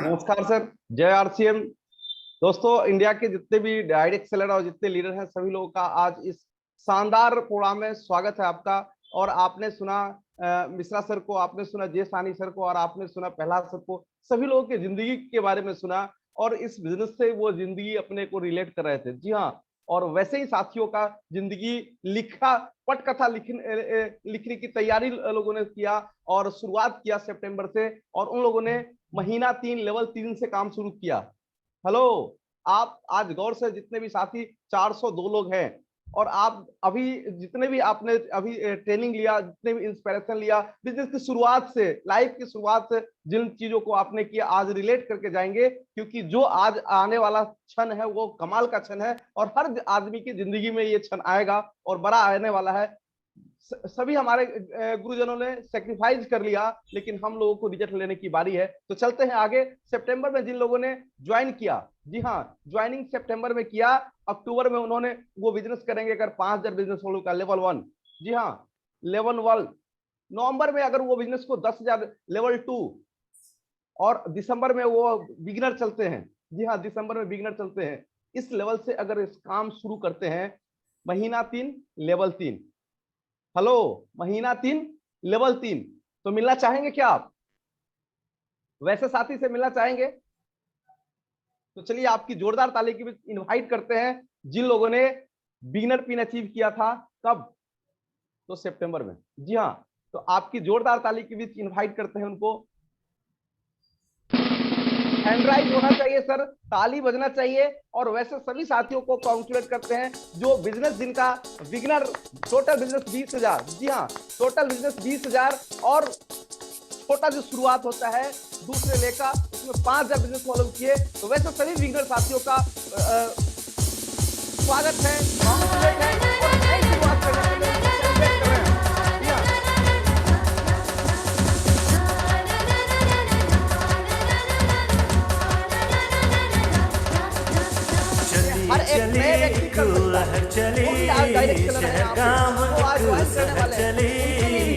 नमस्कार सर, जय आरसीएम। दोस्तों, इंडिया के जितने भी डायरेक्ट सेलर और जितने लीडर हैं, सभी लोगों का आज इस शानदार प्रोग्राम में स्वागत है आपका। और आपने सुना मिश्रा सर को, आपने सुना जे सानी सर को, और आपने सुना प्रहलाद सर को, सभी लोगों की जिंदगी के बारे में सुना, और इस बिजनेस से वो जिंदगी अपने को रिलेट कर रहे थे। जी हाँ, और वैसे ही साथियों का जिंदगी लिखा, पटकथा लिखने की तैयारी लोगों ने किया, और शुरुआत किया सितंबर से, और उन लोगों ने महीना 3 लेवल 3 से काम शुरू किया। हेलो, आप आज गौर से, जितने भी साथी 402 लोग हैं, और आप अभी जितने भी आपने अभी ट्रेनिंग लिया, जितने भी इंस्पिरेशन लिया, बिजनेस की शुरुआत से, लाइफ की शुरुआत से जिन चीजों को आपने किया, आज रिलेट करके जाएंगे, क्योंकि जो आज आने वाला क्षण है वो कमाल का क्षण है, और हर आदमी की जिंदगी में ये क्षण आएगा और बड़ा आने वाला है। सभी हमारे गुरुजनों ने सेक्रीफाइस कर लिया, लेकिन हम लोगों को रिजल्ट लेने की बारी है। तो चलते हैं आगे। सितंबर में जिन लोगों ने ज्वाइन किया, जी हाँ, ज्वाइनिंग सितंबर में किया, अक्टूबर में उन्होंने वो बिजनेस करेंगे अगर 5,000 बिजनेस होल्डर का लेवल 1, जी हाँ लेवल 1। नवंबर में अगर वो बिजनेस को 10,000 लेवल 2, और दिसंबर में वो बिगिनर चलते हैं, जी हाँ दिसंबर में बिगिनर चलते हैं। इस लेवल से अगर इस काम शुरू करते हैं, महीना 3 लेवल 3, हेलो, महीना 3 लेवल 3, तो मिलना चाहेंगे क्या आप? वैसे साथी से मिलना चाहेंगे? तो चलिए आपकी जोरदार ताली के बीच इनवाइट करते हैं जिन लोगों ने बिगिनर पिन अचीव किया था। कब? तो सितंबर में। जी हाँ, तो आपकी जोरदार ताली के बीच इनवाइट करते हैं उनको। हैंड राइज होना चाहिए सर, ताली बजना चाहिए। और वैसे सभी साथियों को कॉन्ग्रेचुलेट करते हैं जो बिजनेस जिनका बिगिनर, टोटल बिजनेस 20,000, जी हाँ टोटल बिजनेस 20,000, और छोटा जो शुरुआत होता है दूसरे लेकर उसमें 5,000 बिजनेस फॉलो किए। तो वैसे सभी बिगिनर साथियों का स्वागत है, कॉन्ग्रेचुलेट है, और नई शुरुआत करने के लिए सेलिब्रेट कर रहे हैं। हर एक नए व्यक्ति कर सकता है, वो भी आज डायरेक्ट चल रहे हैं, वो आज ज्वाइन करने वाले हैं,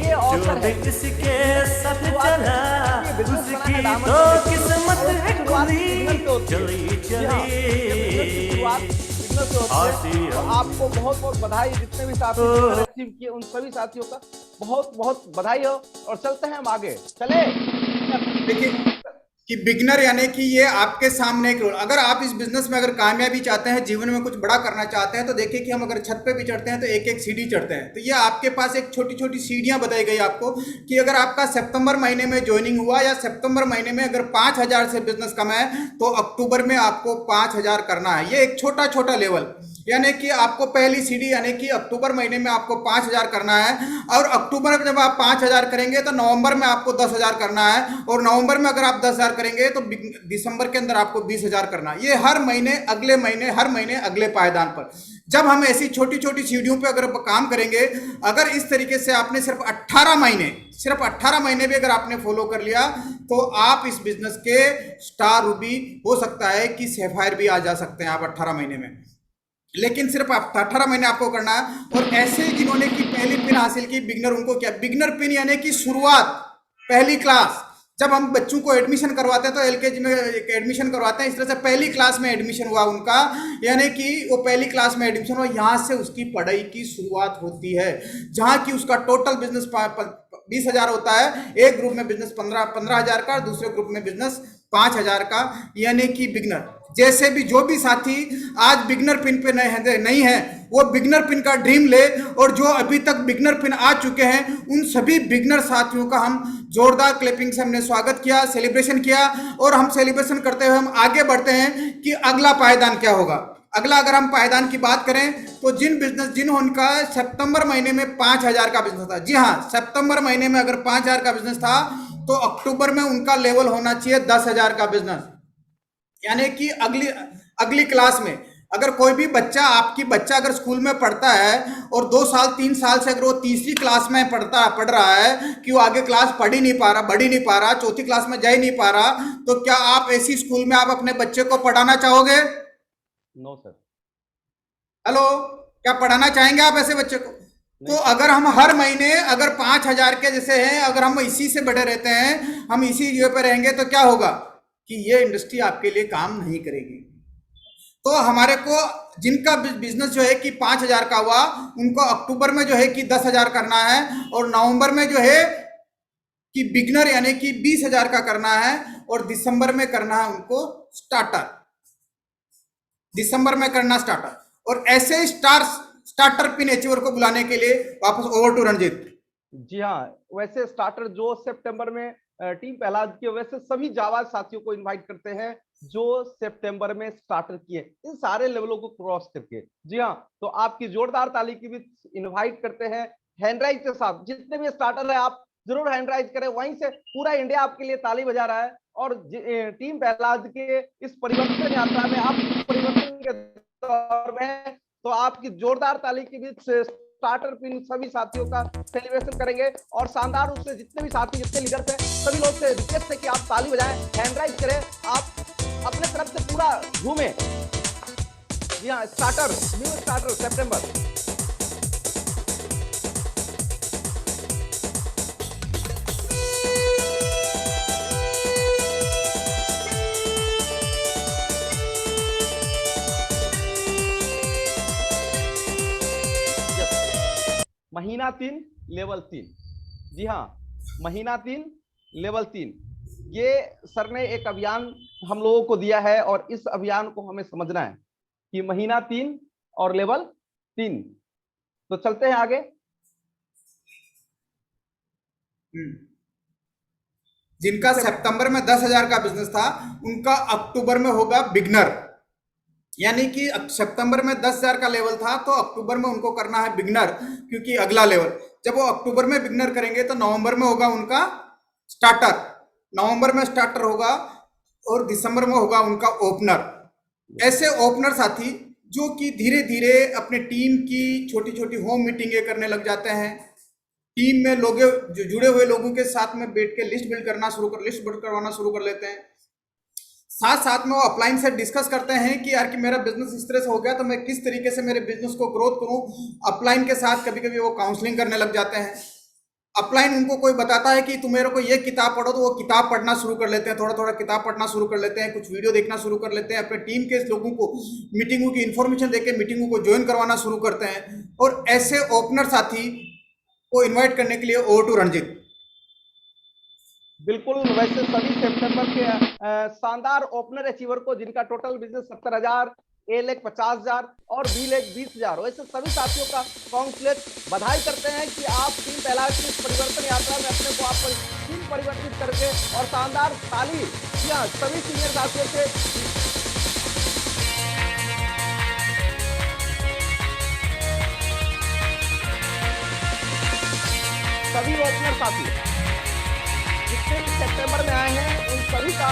ये अवसर है। बिजनेस बना है डायमंड, किस्मत है खुली चली चली बिजनेस से होती है। तो आपको बहुत बहुत बधाई, जितने भी साथी अचीव किए उन सभी साथियों का बहुत बहुत बधाई हो। और चलते हैं हम आगे, चले। देखिए कि बिगनर यानी कि ये आपके सामने एक रोल, अगर आप इस बिजनेस में अगर कामयाबी चाहते हैं, जीवन में कुछ बड़ा करना चाहते हैं, तो देखिए कि हम अगर छत पे भी चढ़ते हैं तो एक एक सीढ़ी चढ़ते हैं। तो ये आपके पास एक छोटी छोटी सीढ़ियां बताई गई आपको कि अगर आपका सितंबर महीने में ज्वाइनिंग हुआ या सितंबर महीने में अगर 5,000 से बिजनेस कमाए तो अक्टूबर में आपको 5,000 करना है। ये एक छोटा छोटा लेवल, यानी कि आपको पहली सीढ़ी यानी कि अक्टूबर महीने में आपको 5,000 करना है, और अक्टूबर में जब आप 5,000 करेंगे तो नवंबर में आपको 10,000 करना है, और नवंबर में अगर आप 10,000 करेंगे तो दिसंबर के अंदर आपको 20,000 करना है। ये हर महीने हर महीने अगले पायदान पर जब हम ऐसी छोटी छोटी सीढ़ियों पे अगर काम करेंगे, अगर इस तरीके से आपने सिर्फ 18 महीने भी अगर आपने फॉलो कर लिया तो आप इस बिजनेस के स्टार रूबी हो सकता है कि सैफायर भी आ जा सकते हैं आप 18 महीने में। लेकिन सिर्फ 18 महीने आपको करना है। और ऐसे जिन्होंने की पहली पिन हासिल की बिगनर, उनको क्या बिगनर पिन यानी कि शुरुआत, पहली क्लास। जब हम बच्चों को एडमिशन करवाते हैं तो एलकेजी में एडमिशन करवाते हैं, इस तरह से पहली क्लास में एडमिशन हुआ उनका, यानी कि वो पहली क्लास में एडमिशन हुआ, यहाँ से उसकी पढ़ाई की शुरुआत होती है, जहाँ की उसका टोटल बिजनेस 20,000 होता है। एक ग्रुप में बिजनेस 15,000 का, दूसरे ग्रुप में बिजनेस 5,000 का, यानी कि बिगनर। जैसे भी जो भी साथी आज बिगनर पिन पे नहीं है वो बिगनर पिन का ड्रीम ले, और जो अभी तक बिगनर पिन आ चुके हैं उन सभी बिगनर साथियों का हम जोरदार क्लैपिंग से हमने स्वागत किया, सेलिब्रेशन किया। और हम सेलिब्रेशन करते हुए हम आगे बढ़ते हैं कि अगला पायदान क्या होगा। अगला अगर हम पायदान की बात करें तो जिनका सितंबर महीने में 5,000 का बिजनेस था, जी हाँ, सितंबर महीने में अगर 5,000 का बिजनेस था तो अक्टूबर में उनका लेवल होना चाहिए 10,000 का बिजनेस। यानी कि अगली क्लास में अगर कोई भी बच्चा अगर स्कूल में पढ़ता है और 2 साल 3 साल से अगर वो तीसरी क्लास में पढ़ रहा है कि वो आगे क्लास बढ़ ही नहीं पा रहा, चौथी क्लास में जा ही नहीं पा रहा, तो क्या आप ऐसी स्कूल में आप अपने बच्चे को पढ़ाना चाहोगे? No sir. हेलो, क्या पढ़ाना चाहेंगे आप ऐसे बच्चे को? तो अगर हम हर महीने अगर 5,000 के जैसे हैं, अगर हम इसी से बढ़े रहते हैं, हम इसी जगह पे रहेंगे तो क्या होगा कि ये इंडस्ट्री आपके लिए काम नहीं करेगी। तो हमारे को जिनका बिजनेस जो है कि 5,000 का हुआ, उनको अक्टूबर में जो है कि 10,000 करना है, और नवंबर में जो है कि बिगनर यानी कि 20,000 का करना है, और दिसंबर में करना है उनको स्टार्टर। दिसंबर में करना स्टार्टर। और ऐसे स्टार्टर पिन अचीवर को बुलाने के लिए वापस ओवर टू रंजीत। जी हाँ, वैसे स्टार्टर जो सितंबर में टीम प्रहलाद की, वैसे सभी जाबाज साथियों को इनवाइट करते हैं जो सितंबर में स्टार्टर किए, इन सारे लेवलों को क्रॉस करके। जी हाँ, तो आपकी जोरदार ताली की भी इनवाइट करते हैं हैंडराइज के साथ। जितने भी स्टार्टर है आप जरूर हैंडराइज करें, वहीं से पूरा इंडिया आपके लिए ताली बजा रहा है। और टीम प्रहलाद के इस परिवर्तन यात्रा में, आप परिवर्तन के दौर में, तो आपकी जोरदार ताली की भी स्टार्टर पिन सभी साथियों का सेलिब्रेशन करेंगे। और शानदार रूप से जितने भी साथी, जितने लीडर्स हैं, सभी लोग से रिक्वेस्ट है कि आप ताली बजाएं, हैंडराइज करें, आप अपने तरफ से पूरा घूमें। जी हाँ, स्टार्टर, न्यू स्टार्टर सितंबर। महीना 3 लेवल 3। जी हाँ, महीना 3 लेवल 3, ये सर ने एक अभियान हम लोगों को दिया है, और इस अभियान को हमें समझना है कि महीना 3 और लेवल 3। तो चलते हैं आगे। जिनका सितंबर में 10,000 का बिजनेस था, उनका अक्टूबर में होगा बिगनर। यानी कि सितंबर में 10,000 का लेवल था तो अक्टूबर में उनको करना है बिगनर, क्योंकि अगला लेवल जब वो अक्टूबर में बिगनर करेंगे तो नवंबर में होगा उनका स्टार्टर। नवंबर में स्टार्टर होगा और दिसंबर में होगा उनका ओपनर। ऐसे ओपनर साथी जो कि धीरे धीरे अपने टीम की छोटी छोटी होम मीटिंगें करने लग जाते हैं, टीम में लोग जुड़े हुए लोगों के साथ में बैठ के लिस्ट बिल्ड करवाना शुरू कर लेते हैं। साथ साथ में वो अपलाइन से डिस्कस करते हैं कि यार कि मेरा बिजनेस इस तरह से हो गया तो मैं किस तरीके से मेरे बिजनेस को ग्रोथ करूं। अपलाइन के साथ कभी कभी वो काउंसलिंग करने लग जाते हैं। अपलाइन उनको कोई बताता है कि तुम मेरे को ये किताब पढ़ो, तो वो किताब पढ़ना शुरू कर लेते हैं, थोड़ा थोड़ा किताब पढ़ना शुरू कर लेते हैं, कुछ वीडियो देखना शुरू कर लेते हैं, अपने टीम के लोगों को मीटिंगों की इन्फॉर्मेशन देके मीटिंगों को ज्वाइन करवाना शुरू करते हैं। और ऐसे ओपनर साथी को इन्वाइट करने के लिए ओवर टू रणजीत। बिल्कुल, वैसे सभी सितंबर के शानदार ओपनर अचीवर को, जिनका टोटल बिजनेस 70,000, ए लेख 50,000 और बी लेख 20,000, वैसे सभी साथियों का कांग्रेचुलेट, बधाई करते हैं कि आप टीम पहला की इस परिवर्तन यात्रा में अपने को आप टीम परिवर्तित करके, और शानदार ताली सभी सीनियर साथियों के सभी ओपनर साथी जितने भी सितंबर में आए हैं उन सभी का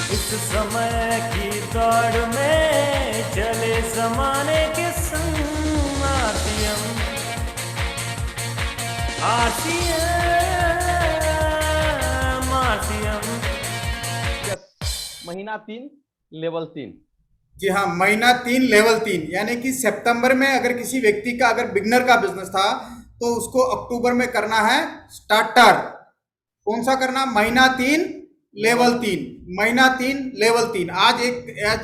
इस समय की दौड़ में चले जमाने के संग आरसीएम महीना 3 लेवल 3। जी हाँ, महीना 3 लेवल 3, यानी कि सितंबर में अगर किसी व्यक्ति का अगर बिगनर का बिजनेस था तो उसको अक्टूबर में करना है स्टार्टर। कौन सा करना? महीना 3 लेवल 3, महीना 3 लेवल 3। आज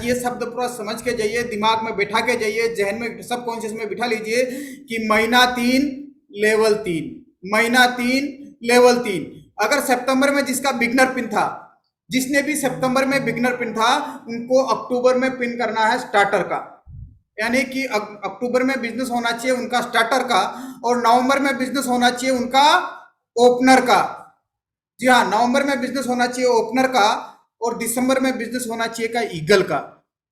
ये शब्द पूरा समझ के जाइए, दिमाग में बैठा के जाइए, जहन में सब कॉन्शियस में बिठा लीजिए कि महीना 3 लेवल 3, महीना 3 लेवल 3। अगर सितंबर में जिसका बिगनर पिन था, जिसने भी सितंबर में बिगनर पिन था, उनको अक्टूबर में पिन करना है स्टार्टर का। यानी कि अक्टूबर में बिजनेस होना चाहिए उनका स्टार्टर का, और नवंबर में बिजनेस होना चाहिए उनका ओपनर का। जी हाँ, नवंबर में बिजनेस होना चाहिए ओपनर का, और दिसंबर में बिजनेस होना चाहिए का ईगल का।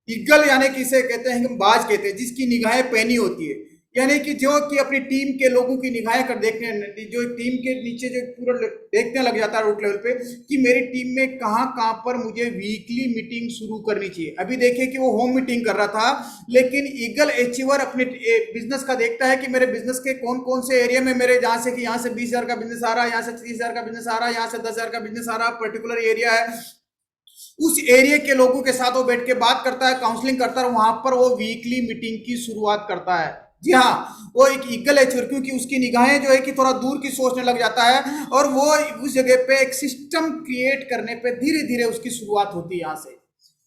ईगल यानी कि इसे कहते हैं, बाज कहते हैं, जिसकी निगाहें पैनी होती है, यानी कि जो कि अपनी टीम के लोगों की निगाहें कर देखने, जो टीम के नीचे जो पूरा देखने लग जाता है रूट लेवल पे कि मेरी टीम में कहाँ कहाँ पर मुझे वीकली मीटिंग शुरू करनी चाहिए। अभी देखिए कि वो होम मीटिंग कर रहा था, लेकिन ईगल अचीवर अपने बिजनेस का देखता है कि मेरे बिजनेस के कौन कौन से एरिया में मेरे, जहाँ से कि यहाँ से 20,000 का बिजनेस आ रहा है, यहाँ से 30,000 का बिजनेस आ रहा है, यहाँ से 10,000 का बिजनेस आ रहा है, पर्टिकुलर एरिया है, उस एरिया के लोगों के साथ वो बैठ के बात करता है, काउंसलिंग करता है, वहां पर वो वीकली मीटिंग की शुरुआत करता है। जी हाँ, वो एक ईगल एचर, क्योंकि उसकी निगाहें जो है कि थोड़ा दूर की सोचने लग जाता है, और वो उस जगह पे एक सिस्टम क्रिएट करने पे धीरे धीरे उसकी शुरुआत होती है यहाँ से।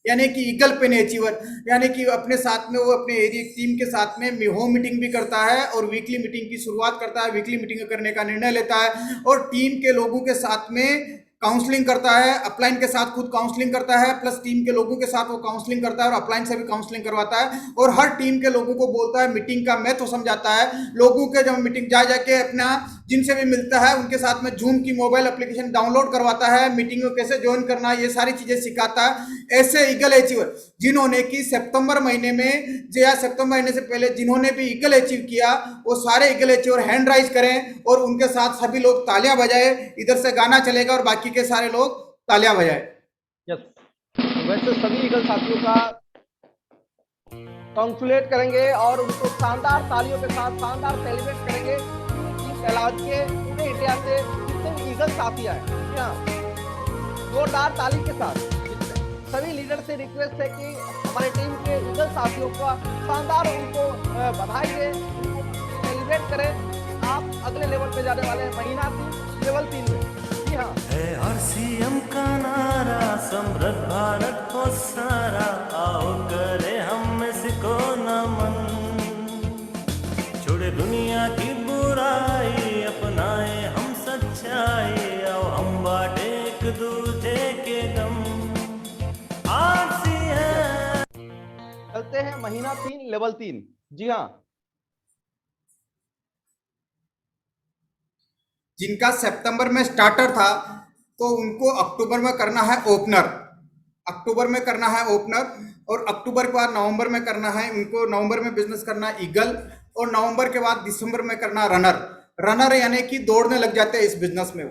यानी कि ईगल पेन अचीवर, यानी कि अपने साथ में वो अपने एरिया टीम के साथ में होम मीटिंग भी करता है और वीकली मीटिंग की शुरुआत करता है, वीकली मीटिंग करने का निर्णय लेता है, और टीम के लोगों के साथ में काउंसलिंग करता है, अपलाइन के साथ खुद काउंसलिंग करता है, प्लस टीम के लोगों के साथ वो काउंसलिंग करता है, और अपलाइन से भी काउंसलिंग करवाता है, और हर टीम के लोगों को बोलता है, मीटिंग का महत्व समझाता है लोगों के। जब मीटिंग जाके अपना जिनसे भी मिलता है उनके साथ में जूम की मोबाइल एप्लीकेशन डाउनलोड करवाता है, मीटिंग में कैसे ज्वाइन करना है, ये सारी चीजें सिखाता है। ऐसे ईगल अचीवर जिन्होंने कि सितंबर महीने में या सितंबर महीने से पहले जिन्होंने भी ईगल अचीव किया, वो सारे ईगल अचीवर हैंड राइज करें और उनके साथ सभी लोग तालियां बजाए। इधर से गाना चलेगा और बाकी के सारे लोग तालियां बजाए। यस, वैसे सभी ईगल साथियों का कांग्रेचुलेट करेंगे और उनको शानदार तालियों के साथ शानदार सेलिब्रेट करेंगे। कैलाश के पूरे इंडिया से जितने भी ईगल साथी आए, जोरदार ताली के साथ सभी लीडर से रिक्वेस्ट है कि हमारे टीम के ईगल साथियों का शानदार उनको बधाई दें, सेलिब्रेट करें। आप अगले लेवल पे जाने वाले हैं महीना 3 लेवल 3 में। जी हाँ, है आरसीएम का नारा, समृद्ध भारत को सारा, आओ करे हम इसको नमन, छोड़े दुनिया की बुराई, अपनाए हम सच्चाई, आओ हम बांटे एक दूजे के गम। चलते हैं महीना 3 लेवल 3। जी हाँ, जिनका सितंबर में स्टार्टर था तो उनको अक्टूबर में करना है ओपनर, अक्टूबर में करना है ओपनर, और अक्टूबर के बाद नवंबर में करना है उनको, नवंबर में बिजनेस करना है ईगल, और नवंबर के बाद दिसंबर में करना रनर। रनर यानी कि दौड़ने लग जाते हैं इस बिजनेस में,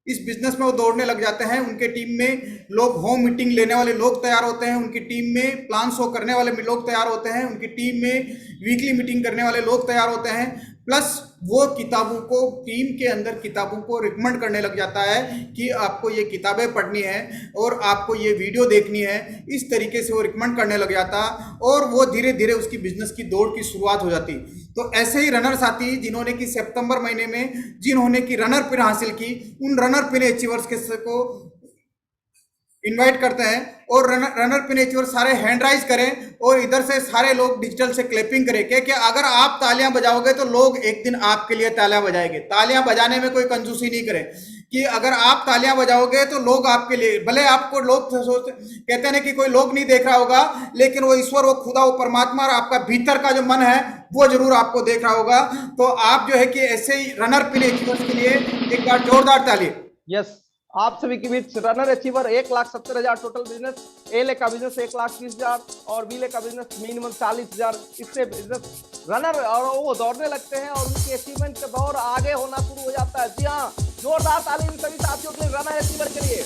इस बिजनेस में वो दौड़ने लग जाते हैं। उनके टीम में लोग होम मीटिंग लेने वाले लोग तैयार होते हैं, उनकी टीम में प्लान शो करने वाले लोग तैयार होते हैं, उनकी टीम में वीकली मीटिंग करने वाले लोग तैयार होते हैं, प्लस वो किताबों को, टीम के अंदर किताबों को रिकमेंड करने लग जाता है कि आपको ये किताबें पढ़नी है और आपको ये वीडियो देखनी है। इस तरीके से वो रिकमेंड करने लग जाता और वो धीरे धीरे उसकी बिजनेस की दौड़ की शुरुआत हो जाती। तो ऐसे ही रनर साथी जिन्होंने कि सितंबर महीने में जिन्होंने कि रनर पिन हासिल की, उन रनर पिन अचीवर्स को इनवाइट करते हैं और रनर पिन अचीवर सारे हैंड राइज करें और इधर से सारे लोग डिजिटल से क्लैपिंग करें। क्योंकि अगर आप तालियां बजाओगे तो लोग एक दिन आपके लिए तालियां बजाएंगे। तालियां बजाने में कोई कंजूसी नहीं करें कि अगर आप तालियां बजाओगे तो लोग आपके लिए, भले आपको लोग कहते हैं कि कोई लोग नहीं देख रहा होगा, लेकिन वो ईश्वर, वो खुदा, वो परमात्मा और आपका भीतर का जो मन है वो जरूर आपको देख रहा होगा। तो आप जो है कि ऐसे ही रनर पिन अचीवर्स के लिए एक बार जोरदार ताली। यस, आप सभी के बीच रनर अचीवर 1,70,000 टोटल बिजनेस, ए ले का बिजनेस 1,30,000 और बी ले का बिजनेस मिनिमम 40,000। इससे बिजनेस रनर और वो दौड़ने लगते हैं और उनकी अचीवमेंट का दौर आगे होना शुरू हो जाता है। जी हाँ, जोरदार ताली इन सभी साथियों के लिए, रनर अचीवर के लिए।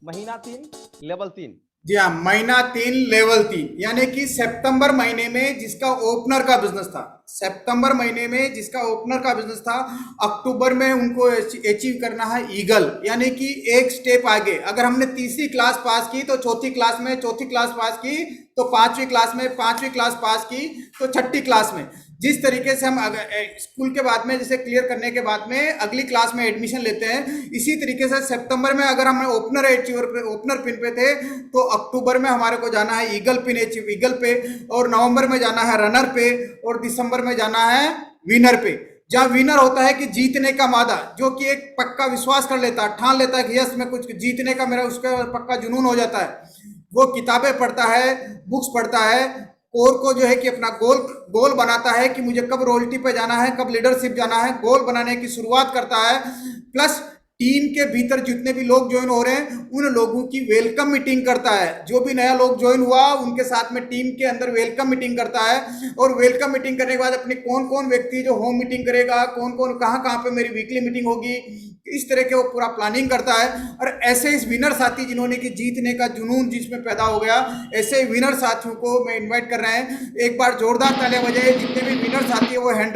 महीना 3 लेवल 3। जी हाँ, महीना 3 लेवल 3 यानी कि सितंबर महीने में जिसका ओपनर का बिजनेस था, सितंबर महीने में जिसका ओपनर का बिजनेस था, अक्टूबर में उनको अचीव करना है ईगल, यानी कि एक स्टेप आगे। अगर हमने तीसरी क्लास पास की तो चौथी क्लास में, चौथी क्लास पास की तो पांचवी क्लास में, पांचवी क्लास पास की तो छठी क्लास में। जिस तरीके से हम स्कूल के बाद में जैसे क्लियर करने के बाद में अगली क्लास में एडमिशन लेते हैं, इसी तरीके से सितंबर में अगर हम ओपनर अचीवर पे, ओपनर पिन पे थे तो अक्टूबर में हमारे को जाना है ईगल पिन अचीव, ईगल पे, और नवंबर में जाना है रनर पे, और दिसंबर में जाना है विनर पे। जहाँ विनर होता है कि जीतने का मादा, जो कि एक पक्का विश्वास कर लेता है, ठान लेता है कि यस मैं कुछ जीतने का मेरा उसका पक्का जुनून हो जाता है। वो किताबें पढ़ता है, बुक्स पढ़ता है, कोर को जो है कि अपना गोल बनाता है कि मुझे कब रॉयल्टी पे जाना है, कब लीडरशिप जाना है, गोल बनाने की शुरुआत करता है। प्लस टीम के भीतर जितने भी लोग ज्वाइन हो रहे हैं उन लोगों की वेलकम मीटिंग करता है। जो भी नया लोग ज्वाइन हुआ उनके साथ में टीम के अंदर वेलकम मीटिंग करता है, और वेलकम मीटिंग करने के बाद अपने कौन कौन व्यक्ति जो होम मीटिंग करेगा, कौन कौन कहाँ पे मेरी वीकली मीटिंग होगी, इस तरह के वो पूरा प्लानिंग करता है। और ऐसे इस विनर साथी जिन्होंने कि जीतने का जुनून जिसमें पैदा हो गया, ऐसे विनर साथियों को मैं इन्वाइट कर रहे हैं। एक बार जोरदार तालियां बजाइए। जितने भी विनर साथी है वो हैंड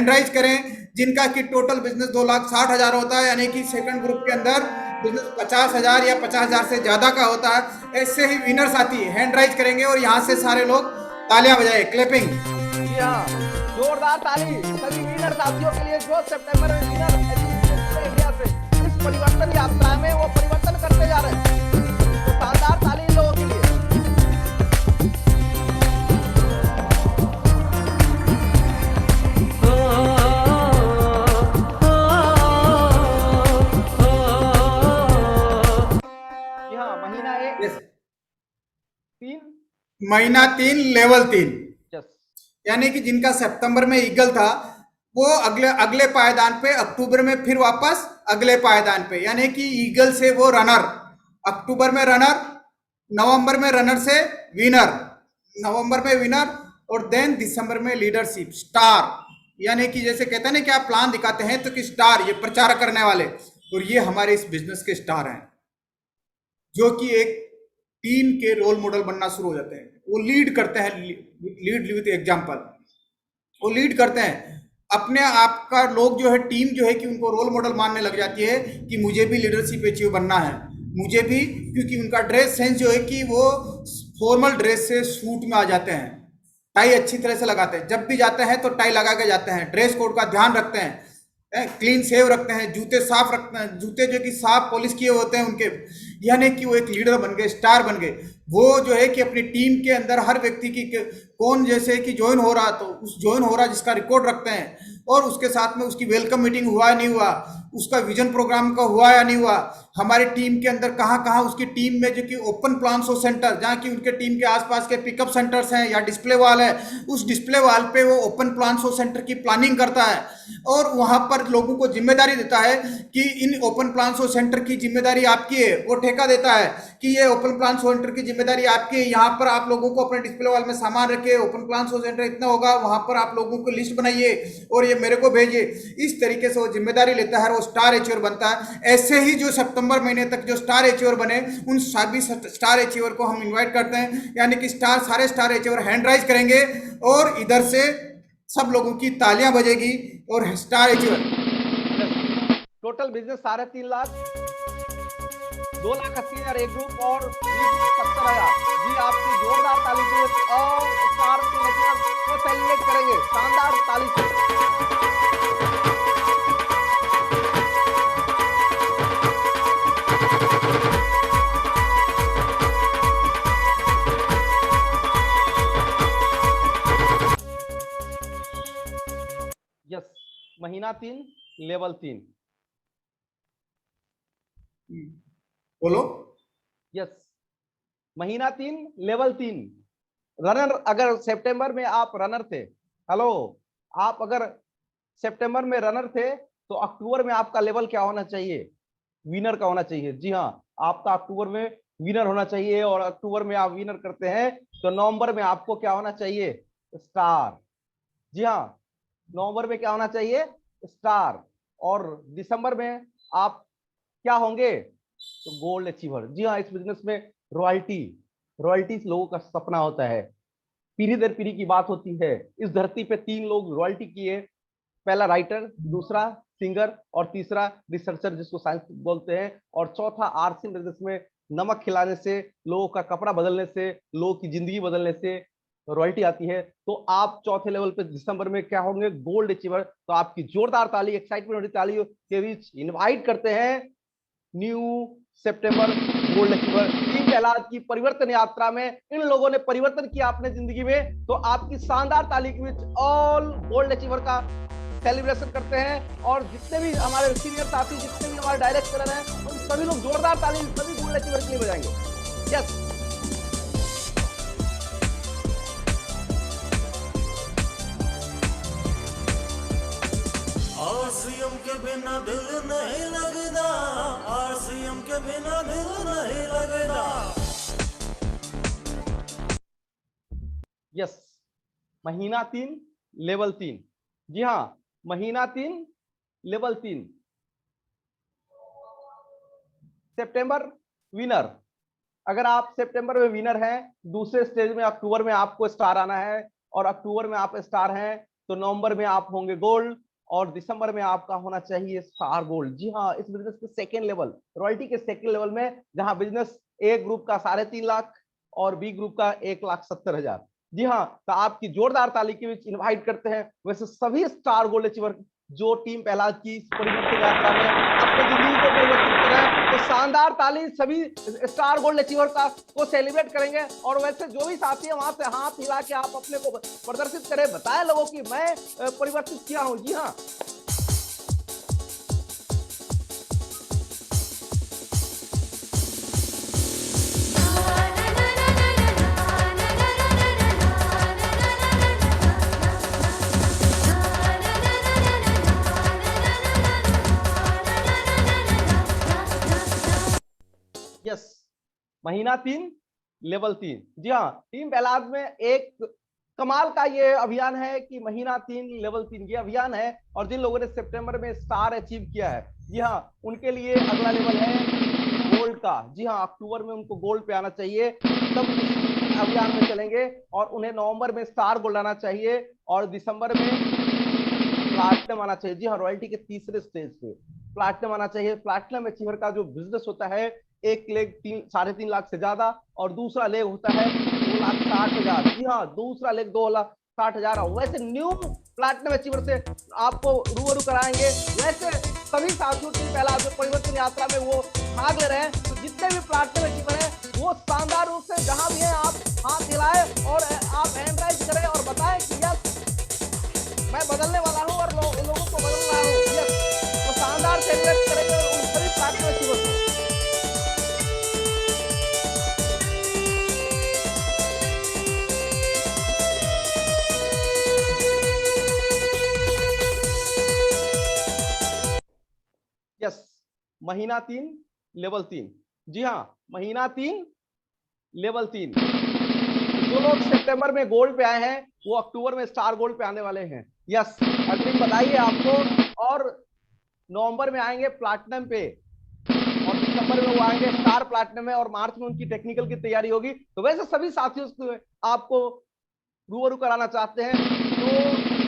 राइज करें, जिनका कि टोटल बिजनेस 2,60,000 होता है, यानी कि सेकंड ग्रुप के अंदर बिजनेस 50,000 या 50,000 से ज्यादा का होता है। ऐसे ही विनर साथी हैंड राइज करेंगे और यहाँ से सारे लोग तालियां बजाए, क्लैपिंग। जी हाँ, जोरदार ताली सभी विनर साथियों के लिए जो सितंबर में विनर इंडिया से इस परिवर्तन यात्रा में वो परिवर्तन करते जा रहे हैं। तो शानदार ताली इन लोगों के लिए। महीना 3 लेवल 3 यस, यानी कि जिनका सितंबर में ईगल था वो अगले पायदान पे, अक्टूबर में फिर वापस अगले पायदान पे, यानी कि ईगल से वो रनर, अक्टूबर में रनर, नवंबर में रनर से विनर, नवंबर में विनर, और देन दिसंबर में लीडरशिप स्टार। यानी कि जैसे कहते हैं ना कि आप प्लान दिखाते हैं तो कि स्टार, ये प्रचार करने वाले, और ये हमारे इस बिजनेस के स्टार हैं, जो कि एक टीम के रोल मॉडल बनना शुरू हो जाते हैं। वो लीड करते हैं, लीड विद एग्जांपल, वो लीड करते हैं अपने आप का। लोग जो है, टीम जो है कि उनको रोल मॉडल मानने लग जाती है कि मुझे भी लीडरशिप अचीव बनना है, मुझे भी, क्योंकि उनका ड्रेस सेंस जो है कि वो फॉर्मल ड्रेस से सूट में आ जाते हैं, टाई अच्छी तरह से लगाते हैं, जब भी जाते हैं तो टाई लगा के जाते हैं, ड्रेस कोड का ध्यान रखते हैं, क्लीन सेव रखते हैं, जूते साफ रखते हैं, जूते जो कि साफ पॉलिश किए होते हैं उनके, यानी कि वो एक लीडर बन गए, स्टार बन गए। वो जो है कि अपनी टीम के अंदर हर व्यक्ति की कौन जैसे कि ज्वाइन हो रहा, तो उस ज्वाइन हो रहा जिसका रिकॉर्ड रखते हैं, और उसके साथ में उसकी वेलकम मीटिंग हुआ या नहीं हुआ, उसका विजन प्रोग्राम का हुआ या नहीं हुआ, हमारी टीम के अंदर कहाँ उसकी टीम में जो कि ओपन प्लान शो सेंटर, जहाँ की उनके टीम के आसपास के पिकअप सेंटर्स हैं या डिस्प्ले वाल है, उस डिस्प्ले वाल पे वो ओपन प्लान शो सेंटर की प्लानिंग करता है, और वहाँ पर लोगों को जिम्मेदारी देता है कि in open plan show centre की जिम्मेदारी आपकी है। वो ठेका देता है कि ये ओपन प्लान शो सेंटर की जिम्मेदारी आपकी है। यहाँ पर आप लोगों को अपने डिस्प्ले वॉल में सामान रखे, ओपन प्लान शो सेंटर इतना होगा, वहां पर आप लोगों को लिस्ट बनाइए और ये मेरे को भेजिए। इस तरीके से वो जिम्मेदारी लेता है और वो स्टार अचीवर बनता है। ऐसे ही जो सितंबर महीने तक जो स्टार अचीवर बने, उन सभी स्टार अचीवर को हम इन्वाइट करते हैं, यानी कि सारे स्टार अचीवर हैंड राइज करेंगे और इधर से सब लोगों की तालियां बजेगी और star achiever. Total business 3.5 lakh, 2,80,000 एक ग्रुप और 70,000। जी आपकी जोरदार ताली से और स्टार को सेलिब्रेट करेंगे शानदार ताली से। यस, महीना 3 लेवल 3। बोलो। यस, महीना 3 लेवल 3। रनर, अगर सितंबर में आप रनर थे, हेलो, आप अगर सितंबर में रनर थे तो अक्टूबर में आपका लेवल क्या होना चाहिए? विनर का होना चाहिए। जी हाँ, आपका अक्टूबर में विनर होना चाहिए और अक्टूबर में आप विनर करते हैं तो नवंबर में आपको क्या होना चाहिए? स्टार। जी हाँ, नवंबर में क्या होना चाहिए? स्टार। और दिसंबर में आप क्या होंगे? तो गोल्ड अचीवर। जी हाँ, इस बिजनेस में रॉयल्टी लोगों का सपना होता है, पीढ़ी दर पीढ़ी की बात होती है। इस धरती पे 3 लोग रॉयल्टी किए, पहला राइटर, दूसरा सिंगर और तीसरा रिसर्चर जिसको साइंस बोलते हैं, और चौथा आरसी बिजनेस में नमक खिलाने से, लोगों का कपड़ा बदलने से, लोगों की जिंदगी बदलने से रॉयल्टी आती है। तो आप चौथे लेवल पे दिसंबर में क्या होंगे? Gold achiever. तो आपकी जोरदार ताली, एक्साइटमेंट वाली ताली के बीच इनवाइट करते हैं न्यू सितंबर गोल्ड अचीवर। टीम प्रहलाद की परिवर्तन यात्रा में इन लोगों ने परिवर्तन किया अपने जिंदगी में। तो आपकी शानदार ताली के बीच ऑल गोल्ड अचीवर का सेलिब्रेशन करते हैं। और जितने भी हमारे सीनियर साथी, जितने भी हमारे डायरेक्टर हैं, उन सभी लोग जोरदार ताली सभी गोल्ड अचीवर के लिए बजाएंगे। यस, आरसीएम के बिना दिल नहीं लगता, आरसीएम के बिना दिल नहीं लगता। यस, महीना 3 लेवल 3। जी हाँ, महीना 3 लेवल 3। सितंबर विनर। अगर आप सितंबर में विनर हैं, दूसरे स्टेज में अक्टूबर में आपको स्टार आना है, और अक्टूबर में आप स्टार हैं तो नवंबर में आप होंगे गोल्ड, और दिसंबर में आपका होना चाहिए स्टार गोल्ड। जी हाँ, इस बिजनेस के सेकेंड लेवल, रॉयल्टी के सेकेंड लेवल में, जहां बिजनेस ए ग्रुप का 3.5 लाख और बी ग्रुप का 1,70,000। जी हाँ, तो आपकी जोरदार ताली के बीच इनवाइट करते हैं वैसे सभी स्टार गोल्ड अचीवर जो टीम प्रहलाद की परिवर्तन यात्रा में अपनी जिंदगी को परिवर्तित करें। तो शानदार ताली सभी स्टार गोल्ड अचीवर का को सेलिब्रेट करेंगे। और वैसे जो भी साथी है वहां से हाथ हिला के आप अपने को प्रदर्शित करें, बताएं लोगों की मैं परिवर्तित किया हूं। जी हाँ, यस, महीना 3 लेवल 3। जी हाँ, टीम प्रहलाद में एक कमाल का ये अभियान है कि महीना 3 लेवल 3 ये अभियान है। और जिन लोगों ने सितंबर में स्टार अचीव किया है, जी हाँ, उनके लिए अगला लेवल है गोल्ड का। जी हाँ, अक्टूबर में उनको गोल्ड पे आना चाहिए, तब इस अभियान में चलेंगे। और उन्हें नवंबर में स्टार गोल्ड आना चाहिए और दिसंबर में प्लैटिनम आना चाहिए। जी हाँ, रॉयल्टी के तीसरे स्टेज पे प्लैटिनम आना चाहिए। प्लैटिनम अचीवर का जो बिजनेस होता है, एक लेग 3.5 लाख से ज्यादा और दूसरा लेग होता है 2,60,000। जी हाँ, दूसरा लेग 2,60,000। वैसे न्यू प्लैटिनम अचीवर से आपको रूबरू कराएंगे। वैसे सभी साथियों की पहला जो परिवर्तन यात्रा में वो भाग ले रहे हैं। तो जितने भी प्लैटिनम अचीवर हैं वो शानदार रूप से जहां भी हैं आप हाथ हिलाए और आप हैंड राइज करें और बताएं कि यस मैं बदलने वाला हूं और लोगों को बदल रहा हूं। यस, तो शानदार सेलिब्रेट करेंगे उन सभी प्लैटिनम अचीवर को। यस, महीना 3 लेवल 3। जी हाँ, महीना 3 लेवल 3। जो लोग सितंबर में गोल्ड पे आए हैं वो अक्टूबर में स्टार गोल्ड पे आने वाले हैं। यस, अग्रिम बधाई है आपको। और नवंबर में आएंगे प्लैटिनम पे, और दिसंबर में वो आएंगे स्टार प्लैटिनम में, और मार्च में उनकी टेक्निकल की तैयारी होगी। तो वैसे सभी साथियों से आपको रूबरू कराना चाहते हैं जो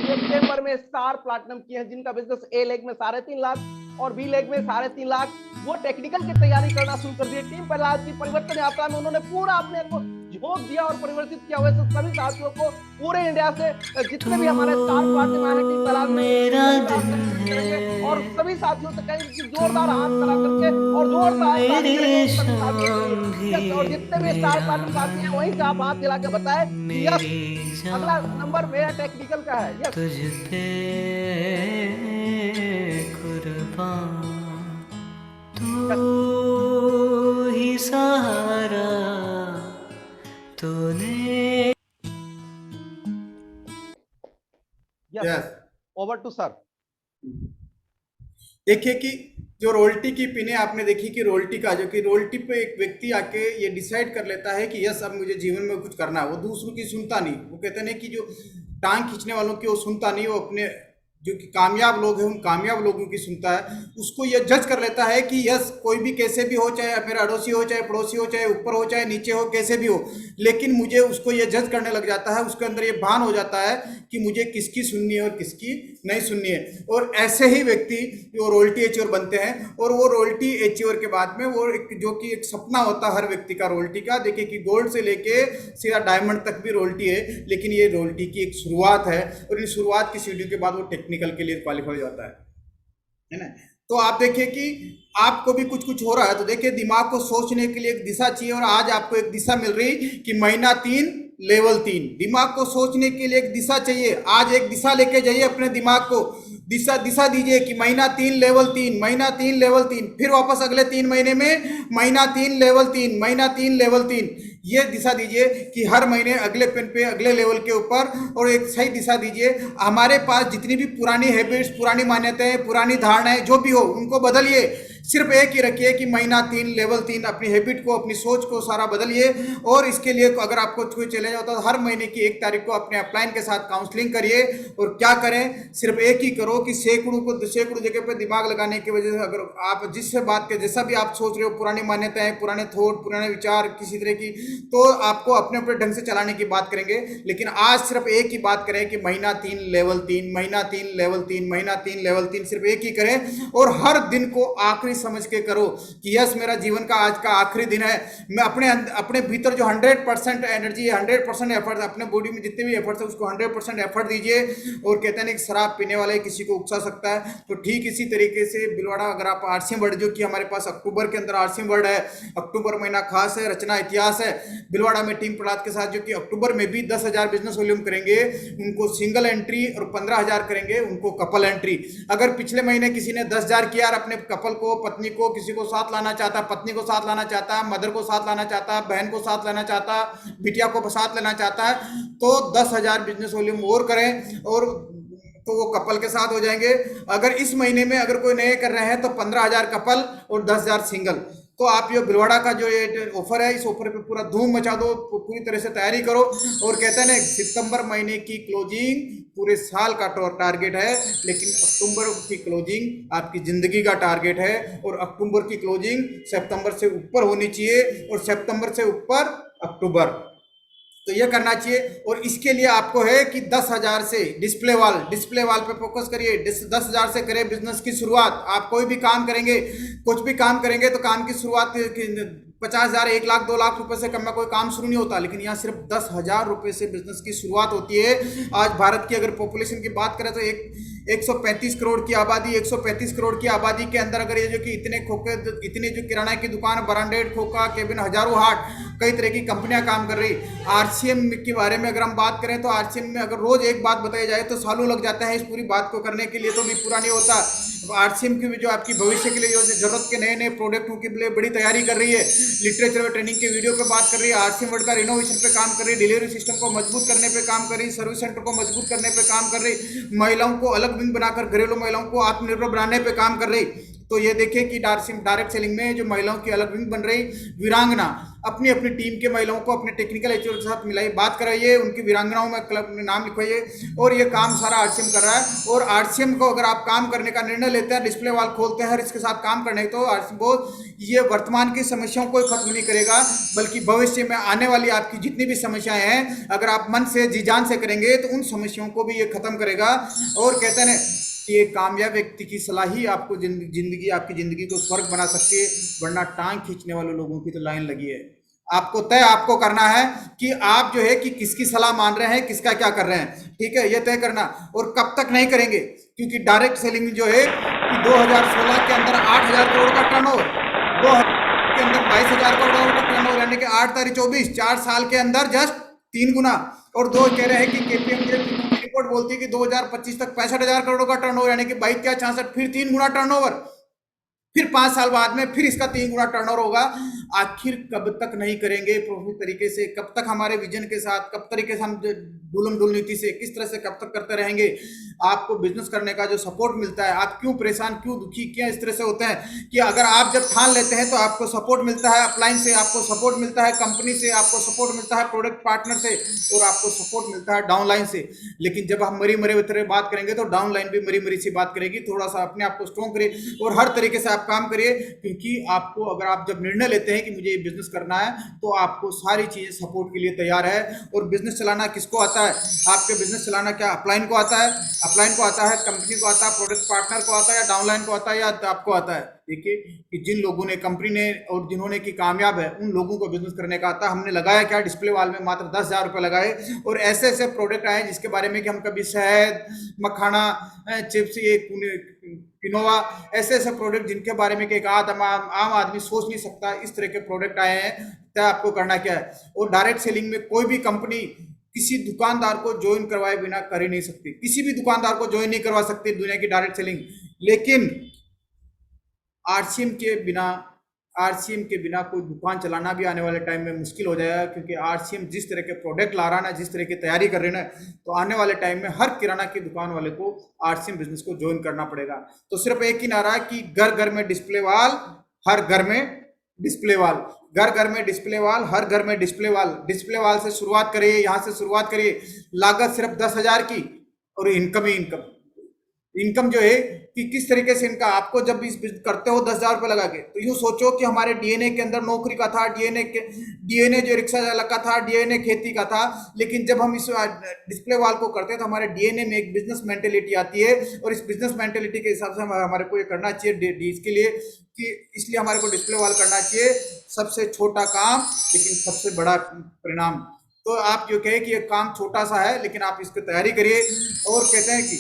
सितंबर में स्टार प्लैटिनम किए हैं, जिनका बिजनेस ए लेग में 3.5 लाख और बी लेग में 3.5 लाख, वो टेक्निकल की तैयारी करना शुरू कर दिए। टीम प्रहलाद की परिवर्तन यात्रा में उन्होंने पूरा अपने को झोंक दिया और परिवर्तित किया। वैसे सभी साथियों को पूरे इंडिया से जितने भी हमारे स्टार प्लैटिनम आए हैं टीम प्रहलाद में, और सभी साथियों से कहेंगे कि जोरदार हाथ खड़ा करके और जोरदार और जितने भी स्टार प्लैटिनम साथी हैं वहीं से आप हाथ दिला के बताएं कि यस अगला नंबर मेरा टेक्निकल का है। यस, तुझ पे कुर्बान, तू ही सहारा तूने। Yes, over to sir. देखिए कि जो रोयल्टी की पिने आपने देखी कि रोयल्टी का जो कि रोयल्टी पे एक व्यक्ति आके ये डिसाइड कर लेता है कि यस अब मुझे जीवन में कुछ करना है। वो दूसरों की सुनता नहीं। वो कहते हैं कि जो टांग खींचने वालों की वो सुनता नहीं, वो अपने जो कि कामयाब लोग हैं उन कामयाब लोगों की सुनता है। उसको ये जज कर लेता है कि यस कोई भी कैसे भी हो, चाहे मेरा अड़ोसी हो, चाहे पड़ोसी हो, चाहे ऊपर हो, चाहे नीचे हो, कैसे भी हो, लेकिन मुझे उसको ये जज करने लग जाता है। उसके अंदर ये भान हो जाता है कि मुझे किसकी सुननी है और किसकी नहीं सुननी है। और ऐसे ही व्यक्ति जो रोयल्टी अचीवर बनते हैं, और वो रोयल्टी अचीवर के बाद में वो जो कि एक सपना होता है हर व्यक्ति का रोयल्टी का। देखिए कि गोल्ड से लेके सीधा डायमंड तक भी रोयल्टी है, लेकिन ये रोयल्टी की एक शुरुआत है, और इन शुरुआत की सीढ़ी के बाद वो टेक्निकल के लिए क्वालिफाई हो जाता है ना। तो आप देखिए कि आपको भी कुछ कुछ हो रहा है, तो देखिए दिमाग को सोचने के लिए एक दिशा चाहिए, और आज आपको एक दिशा मिल रही कि महीना 3 लेवल 3। दिमाग को सोचने के लिए एक दिशा चाहिए। आज एक दिशा लेके जाइए अपने दिमाग को, दिशा दीजिए कि महीना 3 लेवल 3, महीना 3 लेवल 3, फिर वापस अगले 3 महीने में महीना 3 लेवल 3, महीना 3 लेवल 3। ये दिशा दीजिए कि हर महीने अगले पेन पे अगले लेवल के ऊपर, और एक सही दिशा दीजिए। हमारे पास जितनी भी पुरानी हैबिट्स, पुरानी मान्यताएं, पुरानी धारणाएं जो भी हो, उनको बदलिए। सिर्फ एक ही रखिए कि महीना 3 लेवल 3, अपनी हैबिट को, अपनी सोच को सारा बदलिए। और इसके लिए अगर आपको कोई चैलेंज होता है तो हर महीने की 1 तारीख को अपने अपलाइन के साथ काउंसलिंग करिए। और क्या करें, सिर्फ एक ही करो कि सैकड़ों जगह पे दिमाग लगाने की वजह से अगर आप जिससे बात के जैसा भी आप सोच रहे हो, पुरानी मान्यताएं, पुराने थॉट, पुराने विचार किसी तरह की, तो आपको अपने अपने ढंग से चलाने की बात करेंगे। लेकिन आज सिर्फ एक ही बात करें कि महीना 3 लेवल 3, महीना 3 लेवल 3, महीना 3 लेवल 3, सिर्फ एक ही करें। और हर दिन को आखिरी समझ के करो कि यस मेरा जीवन का आज का आखिरी दिन है। मैं अपने भीतर जो 100% एनर्जी है, 100% एफर्ट, अपने बॉडी में जितने भी एफर्ट्स है उसको 100% एफर्ट दीजिए। और कहते हैं कि शराब पीने वाले किसी को उकसा सकता है, तो ठीक इसी तरीके से भिलवाड़ा, अगर आप आरसीएम वर्ड जो कि हमारे पास अक्टूबर के अंदर आरसीएम वर्ड है, अक्टूबर महीना खास है, रचना इतिहास है। भिलवाड़ा में टीम प्रहलाद के साथ जो कि अक्टूबर में भी 10,000 बिजनेस वॉल्यूम करेंगे, उनको सिंगल एंट्री, और 15,000 करेंगे उनको कपल एंट्री। अगर पिछले महीने किसी ने 10,000 किया और अपने कपल को, पत्नी को, किसी को साथ लाना चाहता, पत्नी को साथ लाना चाहता, मदर को साथ लाना चाहता, बहन को साथ लाना चाहता, बिटिया को साथ लेना चाहता है, तो 10,000 बिजनेस वॉल्यूम और करें, और तो वो कपल के साथ हो जाएंगे। अगर इस महीने में अगर कोई नए कर रहे हैं तो 15,000 कपल और 10,000 सिंगल। तो आप ये भिलवाड़ा का जो ये ऑफर है, इस ऑफर पे पूरा धूम मचा दो, पूरी तरह से तैयारी करो। और कहते हैं ना, सितंबर महीने की क्लोजिंग पूरे साल का टारगेट है, लेकिन अक्टूबर की क्लोजिंग आपकी जिंदगी का टारगेट है। और अक्टूबर की क्लोजिंग सितंबर से ऊपर होनी चाहिए, और सितंबर से ऊपर अक्टूबर, तो ये करना चाहिए। और इसके लिए आपको है कि 10,000 से डिस्प्ले वाल पे फोकस करिए। 10,000 से करें बिजनेस की शुरुआत। आप कोई भी काम करेंगे, कुछ भी काम करेंगे, तो काम की शुरुआत 50,000, 1 लाख, 2 लाख रुपए से कम में कोई काम शुरू नहीं होता, लेकिन यहाँ सिर्फ 10,000 रुपए से बिजनेस की शुरुआत होती है। आज भारत की अगर पॉपुलेशन की बात करें तो 135 करोड़ की आबादी, 135 करोड़ की आबादी के अंदर अगर ये जो कि इतने जो किराना की दुकान, ब्रांडेड, खोखा, केबिन, हजारों हाट, कई तरह की कंपनियां काम कर रही। आरसीएम के बारे में अगर हम बात करें तो आरसीएम में अगर रोज एक बात बताई जाए तो सालों लग जाता है इस पूरी बात को करने के लिए, तो भी पूरा नहीं होता। आरसीएम की भी जो आपकी भविष्य के लिए जो जरूरत के नए प्रोडक्टों के लिए बड़ी तैयारी कर रही है, लिटरेचर और ट्रेनिंग के वीडियो पे बात कर रही है, आरसीएम वर्ड का रिनोवेशन पे काम कर रही है, डिलीवरी सिस्टम को मजबूत करने पे काम कर रही, सर्विस सेंटर को मजबूत करने पे काम कर रही, महिलाओं को अलग विंग बनाकर घरेलू महिलाओं को आत्मनिर्भर बनाने पे काम कर रही। तो ये देखिए कि डायरेक्ट सेलिंग में जो महिलाओं की अलग विंग बन रही, वीरांगना अपनी अपनी टीम के महिलाओं को अपने टेक्निकल एचओ के साथ मिलाई, बात कराइए, उनकी वीरांगनाओं में क्लब में नाम लिखवाइए, और ये काम सारा आरसीएम कर रहा है। और आरसीएम को अगर आप काम करने का निर्णय लेते हैं, डिस्प्ले वॉल खोलते हैं और इसके साथ काम करने, तो आरसीएम को ये वर्तमान की समस्याओं को खत्म नहीं करेगा, बल्कि भविष्य में आने वाली आपकी जितनी भी समस्याएं हैं, अगर आप मन से जी जान से करेंगे तो उन समस्याओं को भी ये खत्म करेगा। और कहते हैं कि एक कामयाब व्यक्ति की सलाह ही आपको आपकी जिंदगी को स्वर्ग बना सकती है, वरना टांग खींचने वाले लोगों की तो लाइन लगी है। आपको करना है कि आप जो है कि किसकी सलाह मान रहे हैं, किसका क्या कर रहे हैं, ठीक है, ये तय करना। और कब तक नहीं करेंगे, क्योंकि डायरेक्ट सेलिंग जो है कि 2016 के अंदर 8,000 करोड़ का टर्नओवर, 2000 के अंदर 22,000 करोड़ का टर्नओवर, यानी कि 8 तारीख 24, 4 साल के अंदर जस्ट 3 गुना। और दो कह रहे हैं कि केपीएमजी की रिपोर्ट बोलती है कि 2025 तक 65,000 करोड़ का टर्नओवर, यानी कि 22 क्या 66, फिर 3 गुना टर्नओवर, फिर 5 साल बाद में फिर इसका 3 गुना टर्नओवर होगा। आखिर कब तक नहीं करेंगे प्रॉफिट तरीके से, कब तक हमारे विजन के साथ, कब तरीके से हम डुलम डुल नीति से किस तरह से कब तक करते रहेंगे। आपको बिजनेस करने का जो सपोर्ट मिलता है, आप क्यों परेशान, क्यों दुखी, क्या इस तरह से होते हैं कि अगर आप जब ठान लेते हैं तो आपको सपोर्ट मिलता है अपलाइन से, आपको सपोर्ट मिलता है कंपनी से, आपको सपोर्ट मिलता है प्रोडक्ट पार्टनर से, और आपको सपोर्ट मिलता है डाउनलाइन से। लेकिन जब हम मरी मरे तरह बात करेंगे तो डाउनलाइन भी मरी मरी सी बात करेगी। थोड़ा सा अपने आप को स्ट्रॉन्ग करिए और हर तरीके से आप काम करिए, क्योंकि आपको अगर आप जब निर्णय लेते हैं कि मुझे ये बिजनेस करना है, तो आपको सारी चीजें सपोर्ट के लिए तैयार है। और बिजनेस चलाना किसको आता है, आपके बिजनेस चलाना क्या अपलाइन को आता है, अपलाइन को आता है, कंपनी को आता है, प्रोडक्ट पार्टनर को आता है, या डाउनलाइन को आता है, या आपको आता है। देखिए कि जिन लोगों ने, कंपनी ने और जिन्होंने की कामयाब है, उन लोगों को बिजनेस करने का आता है। हमने लगाया क्या, डिस्प्ले वॉल में मात्र 10,000 रुपये लगाए, और ऐसे ऐसे प्रोडक्ट आए जिसके बारे में कि हम कभी शहद, मखाना, चिप्स, ये किनोवा, ऐसे ऐसे प्रोडक्ट जिनके बारे में कि एक आम आदमी सोच नहीं सकता, इस तरह के प्रोडक्ट आए हैं। तय आपको करना क्या है। और डायरेक्ट सेलिंग में कोई भी कंपनी किसी दुकानदार को ज्वाइन करवाए बिना कर ही नहीं सकती, किसी भी दुकानदार को ज्वाइन नहीं करवा सकती दुनिया की डायरेक्ट सेलिंग। लेकिन आरसीएम के बिना कोई दुकान चलाना भी आने वाले टाइम में मुश्किल हो जाएगा, क्योंकि आरसीएम जिस तरह के प्रोडक्ट ला रहा है ना, जिस तरह की तैयारी कर रहे हैं ना, तो आने वाले टाइम में हर किराना की दुकान वाले को आरसीएम बिजनेस को ज्वाइन करना पड़ेगा। तो सिर्फ एक ही नारा है कि घर घर में डिस्प्ले वॉल, हर घर में डिस्प्ले वॉल, घर घर में डिस्प्ले वॉल, हर घर में डिस्प्ले वॉल। डिस्प्ले वॉल से शुरुआत करिए, यहाँ से शुरुआत करिए। लागत सिर्फ 10,000 की, और इनकम ही इनकम जो है कि किस तरीके से इनका, आपको जब इस करते हो 10,000 रुपये लगा के, तो यूँ सोचो कि हमारे डीएनए के अंदर नौकरी का था, डीएनए जो रिक्शा चालक का था, डीएनए खेती का था। लेकिन जब हम इस डिस्प्ले वॉल को करते हैं तो हमारे डीएनए में एक बिजनेस मेंटेलिटी आती है, और इस बिजनेस मेंटेलिटी के हिसाब से हमारे को ये करना चाहिए इसके लिए कि इसलिए हमारे को डिस्प्ले वॉल करना चाहिए। सबसे छोटा काम लेकिन सबसे बड़ा परिणाम। तो आप जो कहे कि ये काम छोटा सा है, लेकिन आप इसकी तैयारी करिए। और कहते हैं कि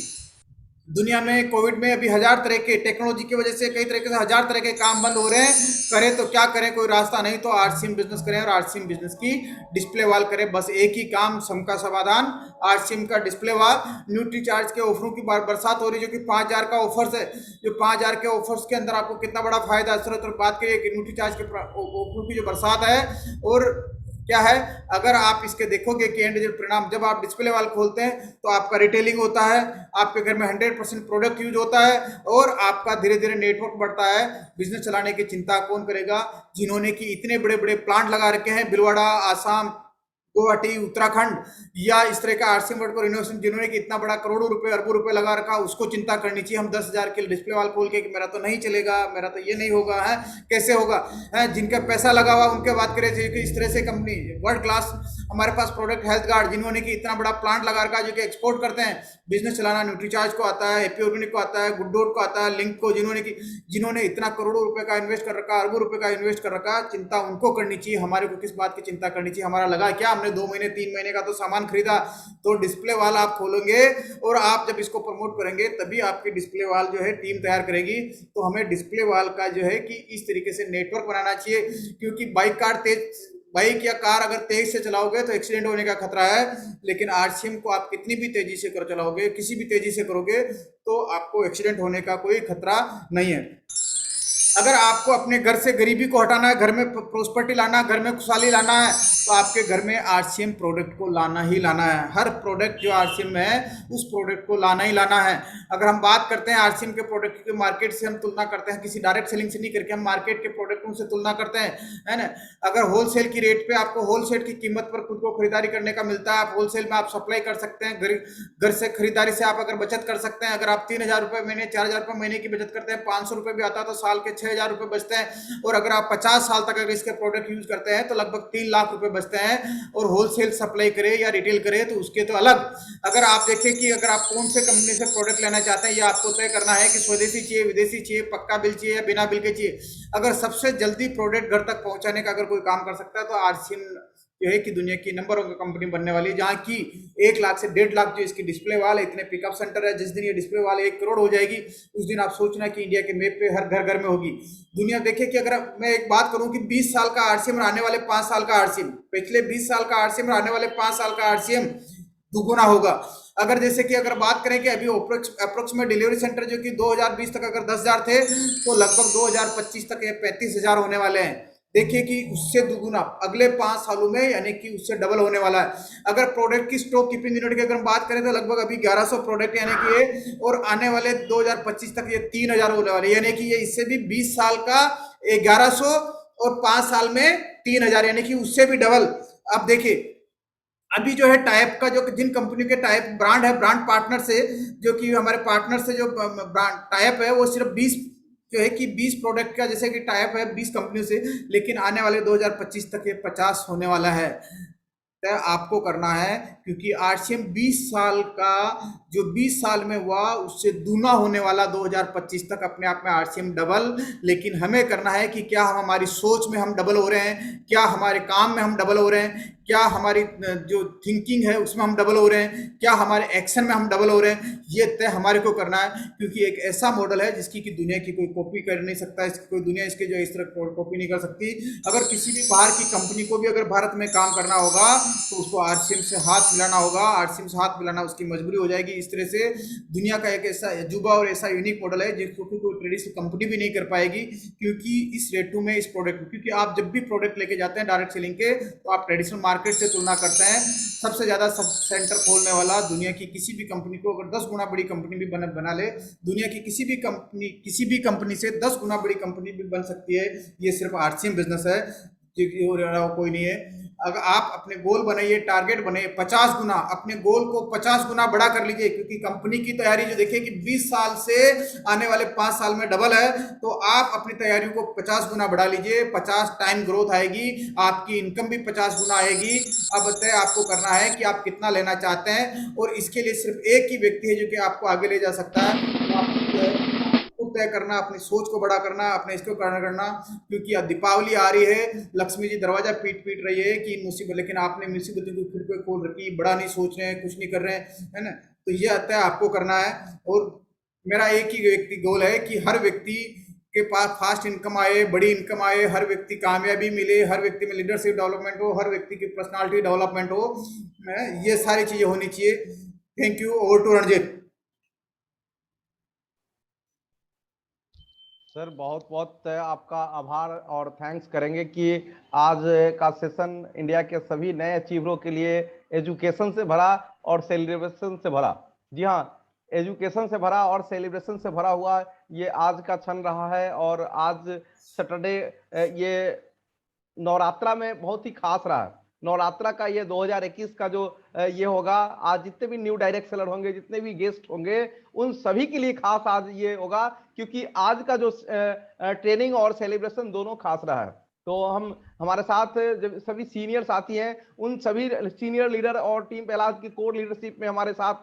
दुनिया में कोविड में अभी 1000 तरह के, टेक्नोलॉजी की वजह से कई तरीके से 1000 तरह के काम बंद हो रहे हैं। करें तो क्या करें, कोई रास्ता नहीं, तो आरसीएम बिजनेस करें और आरसीएम बिजनेस की डिस्प्ले वॉल करें। बस एक ही काम, सबका समाधान, आरसीएम का डिस्प्ले वॉल। न्यूट्री चार्ज के ऑफरों की बरसात हो रही है, जो कि 5,000 का ऑफर्स है। जो 5,000 के ऑफर्स के अंदर आपको कितना बड़ा फायदा है, सिर्फ बात करिए कि न्यूट्री चार्ज के ऑफर की जो बरसात है। और क्या है, अगर आप इसके देखोगे कि एंड परिणाम, जब आप डिस्प्ले वॉल खोलते हैं तो आपका रिटेलिंग होता है, आपके घर में 100% प्रोडक्ट यूज होता है, और आपका धीरे धीरे नेटवर्क बढ़ता है। बिजनेस चलाने की चिंता कौन करेगा, जिन्होंने कि इतने बड़े बड़े प्लांट लगा रखे हैं, भिलवाड़ा, आसाम, गुवाहाटी, उत्तराखंड, या इस तरह का आरसीएम वर्ड को इनोवेशन, जिन्होंने कि इतना बड़ा करोड़ों रुपए, अरबों रुपए लगा रखा, उसको चिंता करनी चाहिए। हम 10,000 के डिस्प्ले वॉल खोल के कि मेरा तो नहीं चलेगा, मेरा तो ये नहीं होगा, है कैसे होगा, है जिनका पैसा लगा हुआ उनके बात करें कि इस तरह से कंपनी वर्ल्ड क्लास हमारे पास प्रोडक्ट हेल्थ गार्ड, जिन्होंने कि इतना बड़ा प्लांट लगा रखा है, जो कि एक्सपोर्ट करते हैं। बिजनेस चलाना न्यूट्री चार्ज को आता है, हैप्पी ऑर्गेनिक को आता है, गुड डॉट को आता है, लिंक को, जिन्होंने इतना करोड़ों रुपए का इन्वेस्ट कर रखा, अरबों रुपए का इन्वेस्ट कर रखा। चिंता उनको करनी चाहिए, हमारे को किस बात की चिंता करनी चाहिए। हमारा लगा क्या, हमने 2 महीने 3 महीने का तो सामान खरीदा। तो डिस्प्ले वॉल आप खोलेंगे और आप जब इसको प्रमोट करेंगे, तभी आपकी डिस्प्ले वॉल जो है टीम तैयार करेगी। तो हमें डिस्प्ले वॉल का जो है कि इस तरीके से नेटवर्क बनाना चाहिए, क्योंकि बाइक या कार अगर तेज से चलाओगे तो एक्सीडेंट होने का खतरा है। लेकिन आरसीएम को आप कितनी भी तेजी से चलाओगे, किसी भी तेजी से करोगे, तो आपको एक्सीडेंट होने का कोई खतरा नहीं है। अगर आपको अपने घर से गरीबी को हटाना है, घर में प्रॉस्पेरिटी लाना है, घर में खुशहाली लाना है, तो आपके घर में आरसीएम प्रोडक्ट को लाना ही लाना है। हर प्रोडक्ट जो आरसीएम में है उस प्रोडक्ट को लाना ही लाना है। अगर हम बात करते हैं आरसीएम के प्रोडक्ट की, मार्केट से हम तुलना करते हैं, किसी डायरेक्ट सेलिंग से नहीं करके हम मार्केट के प्रोडक्टों से तुलना करते हैं, है ना। अगर होलसेल की रेट पे आपको होलसेल की कीमत पर खुद को खरीदारी करने का मिलता है, आप होलसेल में आप सप्लाई कर सकते हैं, घर से खरीदारी से आप अगर बचत कर सकते हैं। अगर आप 3,000 रुपए महीने, 4,000 रुपए महीने की बचत करते हैं, 500 रुपए भी आता है तो साल के 6,000 रुपए बचते हैं। और अगर आप 50 साल तक अगर इसके प्रोडक्ट यूज करते हैं तो लगभग 3 लाख रुपए बचते हैं। और होलसेल सप्लाई करे या रिटेल करे तो उसके तो अलग। अगर आप देखें कि अगर आप कौन से कंपनी से प्रोडक्ट लेना चाहते हैं, ये आपको तय करना है कि स्वदेशी चाहिए, विदेशी चाहिए, पक्का बिल चाहिए या बिना बिल के चाहिए। अगर सबसे जल्दी प्रोडक्ट घर तक पहुंचाने का अगर कोई काम कर सकता है तो आरसीएम जो है कि दुनिया की नंबर 1 कंपनी बनने वाली है, जहाँ की 1 लाख से 1.5 लाख जो इसकी डिस्प्ले वाल है, इतने पिकअप सेंटर है। जिस दिन ये डिस्प्ले वाल 1 करोड़ हो जाएगी उस दिन आप सोचना कि इंडिया के मैप पे हर घर घर में होगी। दुनिया देखिए कि अगर मैं एक बात करूं कि 20 साल का आरसीएम आने वाले 5 साल का आरसीएम, पिछले 20 साल का आरसीएम आने वाले 5 साल का आरसीएम दुगुना होगा। अगर जैसे कि अगर बात करें कि अभी अप्रोक्सीमेट डिलीवरी सेंटर जो कि 2020 तक अगर 10,000 थे तो लगभग 2025 तक ये 35,000 होने वाले हैं। देखिए कि उससे दुगुना अगले 5 सालों में, यानी कि उससे डबल होने वाला है। अगर प्रोडक्ट की स्टॉक कीपिंग यूनिट की अगर बात करें तो लगभग अभी 1100 प्रोडक्ट यानी कि ये, और आने वाले 2025 तक ये 3,000 होने वाले, यानी कि ये इससे भी 20 साल का 1100 और 5 साल में 3,000, यानी कि उससे भी डबल। अब देखिए अभी जो है टाइप का, जो जिन कंपनी के टाइप ब्रांड है, ब्रांड पार्टनर से, जो कि हमारे पार्टनर से जो ब्रांड टाइप है वो सिर्फ 20 जो है कि 20 प्रोडक्ट का जैसे कि टाइप है 20 कंपनियों से, लेकिन आने वाले 2025 तक ये 50 होने वाला है। आपको करना है क्योंकि आरसीएम 20 साल का जो 20 साल में हुआ उससे दूना होने वाला 2025 तक अपने आप में आरसीएम डबल। लेकिन हमें करना है कि क्या हम हमारी सोच में हम डबल हो रहे हैं, क्या हमारे काम में हम डबल हो रहे हैं, क्या हमारी जो थिंकिंग है उसमें हम डबल हो रहे हैं, क्या हमारे एक्शन में हम डबल हो रहे हैं, ये तय हमारे को करना है। क्योंकि एक ऐसा मॉडल है जिसकी कि दुनिया की कोई कॉपी कर नहीं सकता, इसकी कोई दुनिया इसके जो इस तरह कॉपी नहीं कर सकती। अगर किसी भी बाहर की कंपनी को भी अगर भारत में काम करना होगा तो उसको आरसीएम से हाथ मिलाना होगा, आरसीएम से हाथ मिलाना उसकी मजबूरी हो जाएगी। इस तरह से दुनिया का एक ऐसा अजूबा और ऐसा यूनिक मॉडल है जिसको कोई ट्रेडिशनल कंपनी भी नहीं कर पाएगी। क्योंकि इस रेटू में इस प्रोडक्ट, क्योंकि आप जब भी प्रोडक्ट लेके जाते हैं डायरेक्ट सेलिंग के तो आप ट्रेडिशनल मार्केट से तुलना करते हैं। सबसे ज्यादा सब सेंटर खोलने वाला दुनिया की किसी भी कंपनी को अगर 10 गुना बड़ी कंपनी भी बना ले, दुनिया की किसी भी कंपनी से 10 गुना बड़ी कंपनी भी बन सकती है। ये सिर्फ आरसीएम बिजनेस है, कोई नहीं है। अगर आप अपने गोल बनाइए, टारगेट बने 50 गुना, अपने गोल को 50 गुना बड़ा कर लीजिए। क्योंकि कंपनी की तैयारी जो देखिए कि 20 साल से आने वाले 5 साल में डबल है, तो आप अपनी तैयारियों को 50 गुना बढ़ा लीजिए। 50 टाइम ग्रोथ आएगी, आपकी इनकम भी 50 गुना आएगी। अब तय आपको करना है कि आप कितना लेना चाहते हैं, और इसके लिए सिर्फ एक ही व्यक्ति है जो कि आपको आगे ले जा सकता है। तय करना, अपनी सोच को बड़ा करना, अपने इसको करना। क्योंकि अब दीपावली आ रही है, लक्ष्मी जी दरवाजा पीट रही है कि मुसीबत, लेकिन आपने मुसीबतों को फिर पे खोल रखी, बड़ा नहीं सोच रहे हैं, कुछ नहीं कर रहे हैं, है ना। तो ये तय आपको करना है। और मेरा एक ही व्यक्ति गोल है कि हर व्यक्ति के पास फास्ट इनकम आए, बड़ी इनकम आए, हर व्यक्ति कामयाबी मिले, हर व्यक्ति में लीडरशिप डेवलपमेंट हो, हर व्यक्ति की पर्सनालिटी डेवलपमेंट हो, ये सारी चीजें होनी चाहिए। Thank you. Over to Ranjit. Sir बहुत बहुत आपका आभार और थैंक्स करेंगे कि आज का सेशन इंडिया के सभी नए अचीवरों के लिए एजुकेशन से भरा और सेलिब्रेशन से भरा। जी हाँ, एजुकेशन से भरा और सेलिब्रेशन से भरा हुआ ये आज का क्षण रहा है। और आज सैटरडे ये नवरात्रा में बहुत ही खास रहा है। नवरात्रा का ये 2021 का जो ये होगा, आज जितने भी न्यू डायरेक्ट सेलर होंगे, जितने भी गेस्ट होंगे, उन सभी के लिए खास आज ये होगा। क्योंकि आज का जो ट्रेनिंग और सेलिब्रेशन दोनों खास रहा है। तो हमारे साथ जब सभी सीनियर साथी हैं, उन सभी सीनियर लीडर और टीम पहलाज की कोर लीडरशिप में हमारे साथ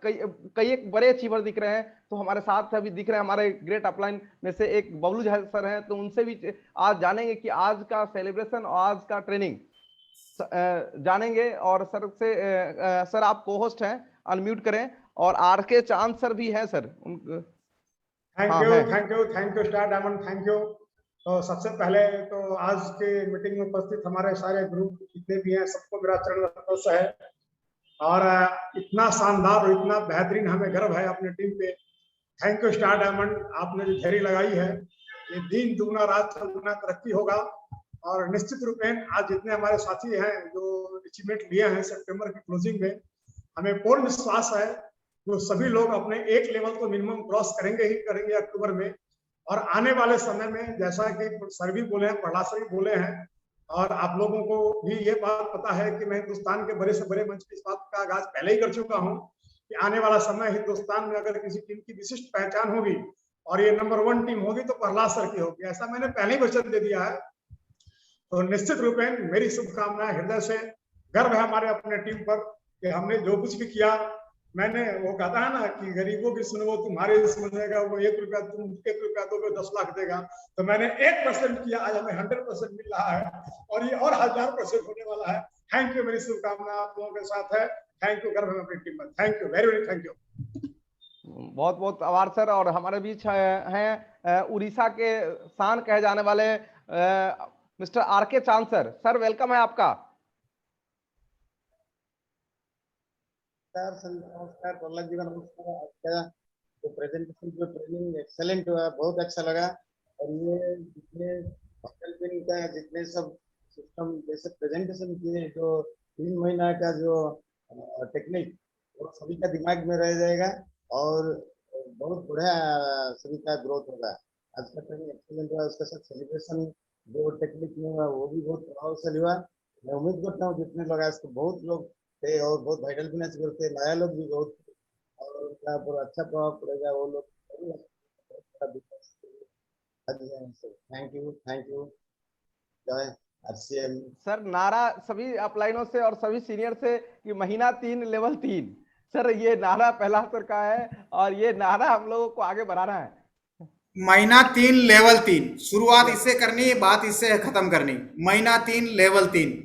कई एक बड़े अचीवर दिख रहे हैं। तो हमारे साथ अभी दिख रहे हैं हमारे ग्रेट अपलाइन में से एक बबलू झा सर हैं। तो उनसे भी आज जानेंगे कि आज का सेलिब्रेशन और आज का ट्रेनिंग जानेंगे। और सर से सर आप को होस्ट हैं, अनम्यूट करें। और आर के चांद सर भी हैं sir. Thank you star diamond, thank you. तो सबसे पहले तो आज के मीटिंग में उपस्थित हमारे सारे ग्रुप जितने भी हैं, सबको मेरा चरण नमस्कार है। और इतना शानदार और इतना बेहतरीन हमें गर्व है अपनी टीम पे। थैंक यू स्टार डायमंड, आपने जो झड़ी लगाई है, ये दिन दुगना रात चौगुना तरक्की होगा। और निश्चित रूपेण आज जितने हमारे साथी हैं जो अचीवमेंट लिए हैं सितंबर की क्लोजिंग में, हमें पूर्ण विश्वास है कि सभी लोग अपने एक लेवल तो मिनिमम क्रॉस करेंगे ही करेंगे अक्टूबर में। और आने वाले समय में जैसा कि सर भी बोले हैं, प्रहलाद सर भी बोले हैं, और आप लोगों को भी ये बात पता है कि मैं हिंदुस्तान के बड़े से बड़े मंच पे इस बात का आगाज पहले ही कर चुका हूँ कि आने वाला समय हिंदुस्तान में अगर किसी टीम की विशिष्ट पहचान होगी और ये नंबर 1 टीम होगी तो प्रहलाद सर की होगी, ऐसा मैंने पहले ही वचन दे दिया है। तो निश्चित रूपेण मेरी शुभकामनाएं, हृदय से गर्व है हमारे अपने टीम पर कि हमने जो कुछ भी किया, मैंने वो कहता है ना कि गरीबों की सुनो तुम्हारे सुनेगा, वो 1 रुपया तुम 1 रुपया दोगे 10 लाख देगा। तो मैंने 1% किया, आज हमें 100% मिल रहा है और ये और 1000% होने वाला है। थैंक यू, मेरी शुभकामना आप लोगों के साथ है। थैंक यू, गर्व है अपनी टीम में। Thank you, very very thank you. बहुत बहुत आभार सर। और हमारे बीच हैं उड़ीसा के शान कहे जाने वाले मिस्टर आर.के. चांद सर। सर वेलकम है आपका। नमस्कार प्रहलाद जी का नमस्कार। आपका जो प्रेजेंटेशन, जो ट्रेनिंग एक्सेलेंट हुआ, बहुत अच्छा लगा। और ये जितने का जितने सब सिस्टम जैसे प्रेजेंटेशन किए, जो 3 महीना का जो टेक्निक, वो सभी का दिमाग में रह जाएगा और बहुत बढ़िया सभी का ग्रोथ होगा। आज का ट्रेनिंग एक्सेलेंट हुआ, उसके साथ सेलिब्रेशन जो टेक्निक में हुआ वो भी बहुत प्रभावशाली हुआ। मैं उम्मीद करता हूँ जितने लोग आज बहुत लोग थे और बहुत वाइटल फिटनेस करते, नया लोग भी बहुत, और उनका पर अच्छा प्रभाव पड़ेगा। वो लोग थैंक यू, थैंक यू। जय आरसीएम। सर नारा सभी अपलाइनों से और सभी सीनियर से कि महीना 3 लेवल 3, सर ये नारा पहला सर का है और ये नारा हम लोगों को आगे बढ़ाना है। महीना 3 लेवल 3 शुरुआत इससे करनी है, बात इससे खत्म करनी। महीना 3 लेवल 3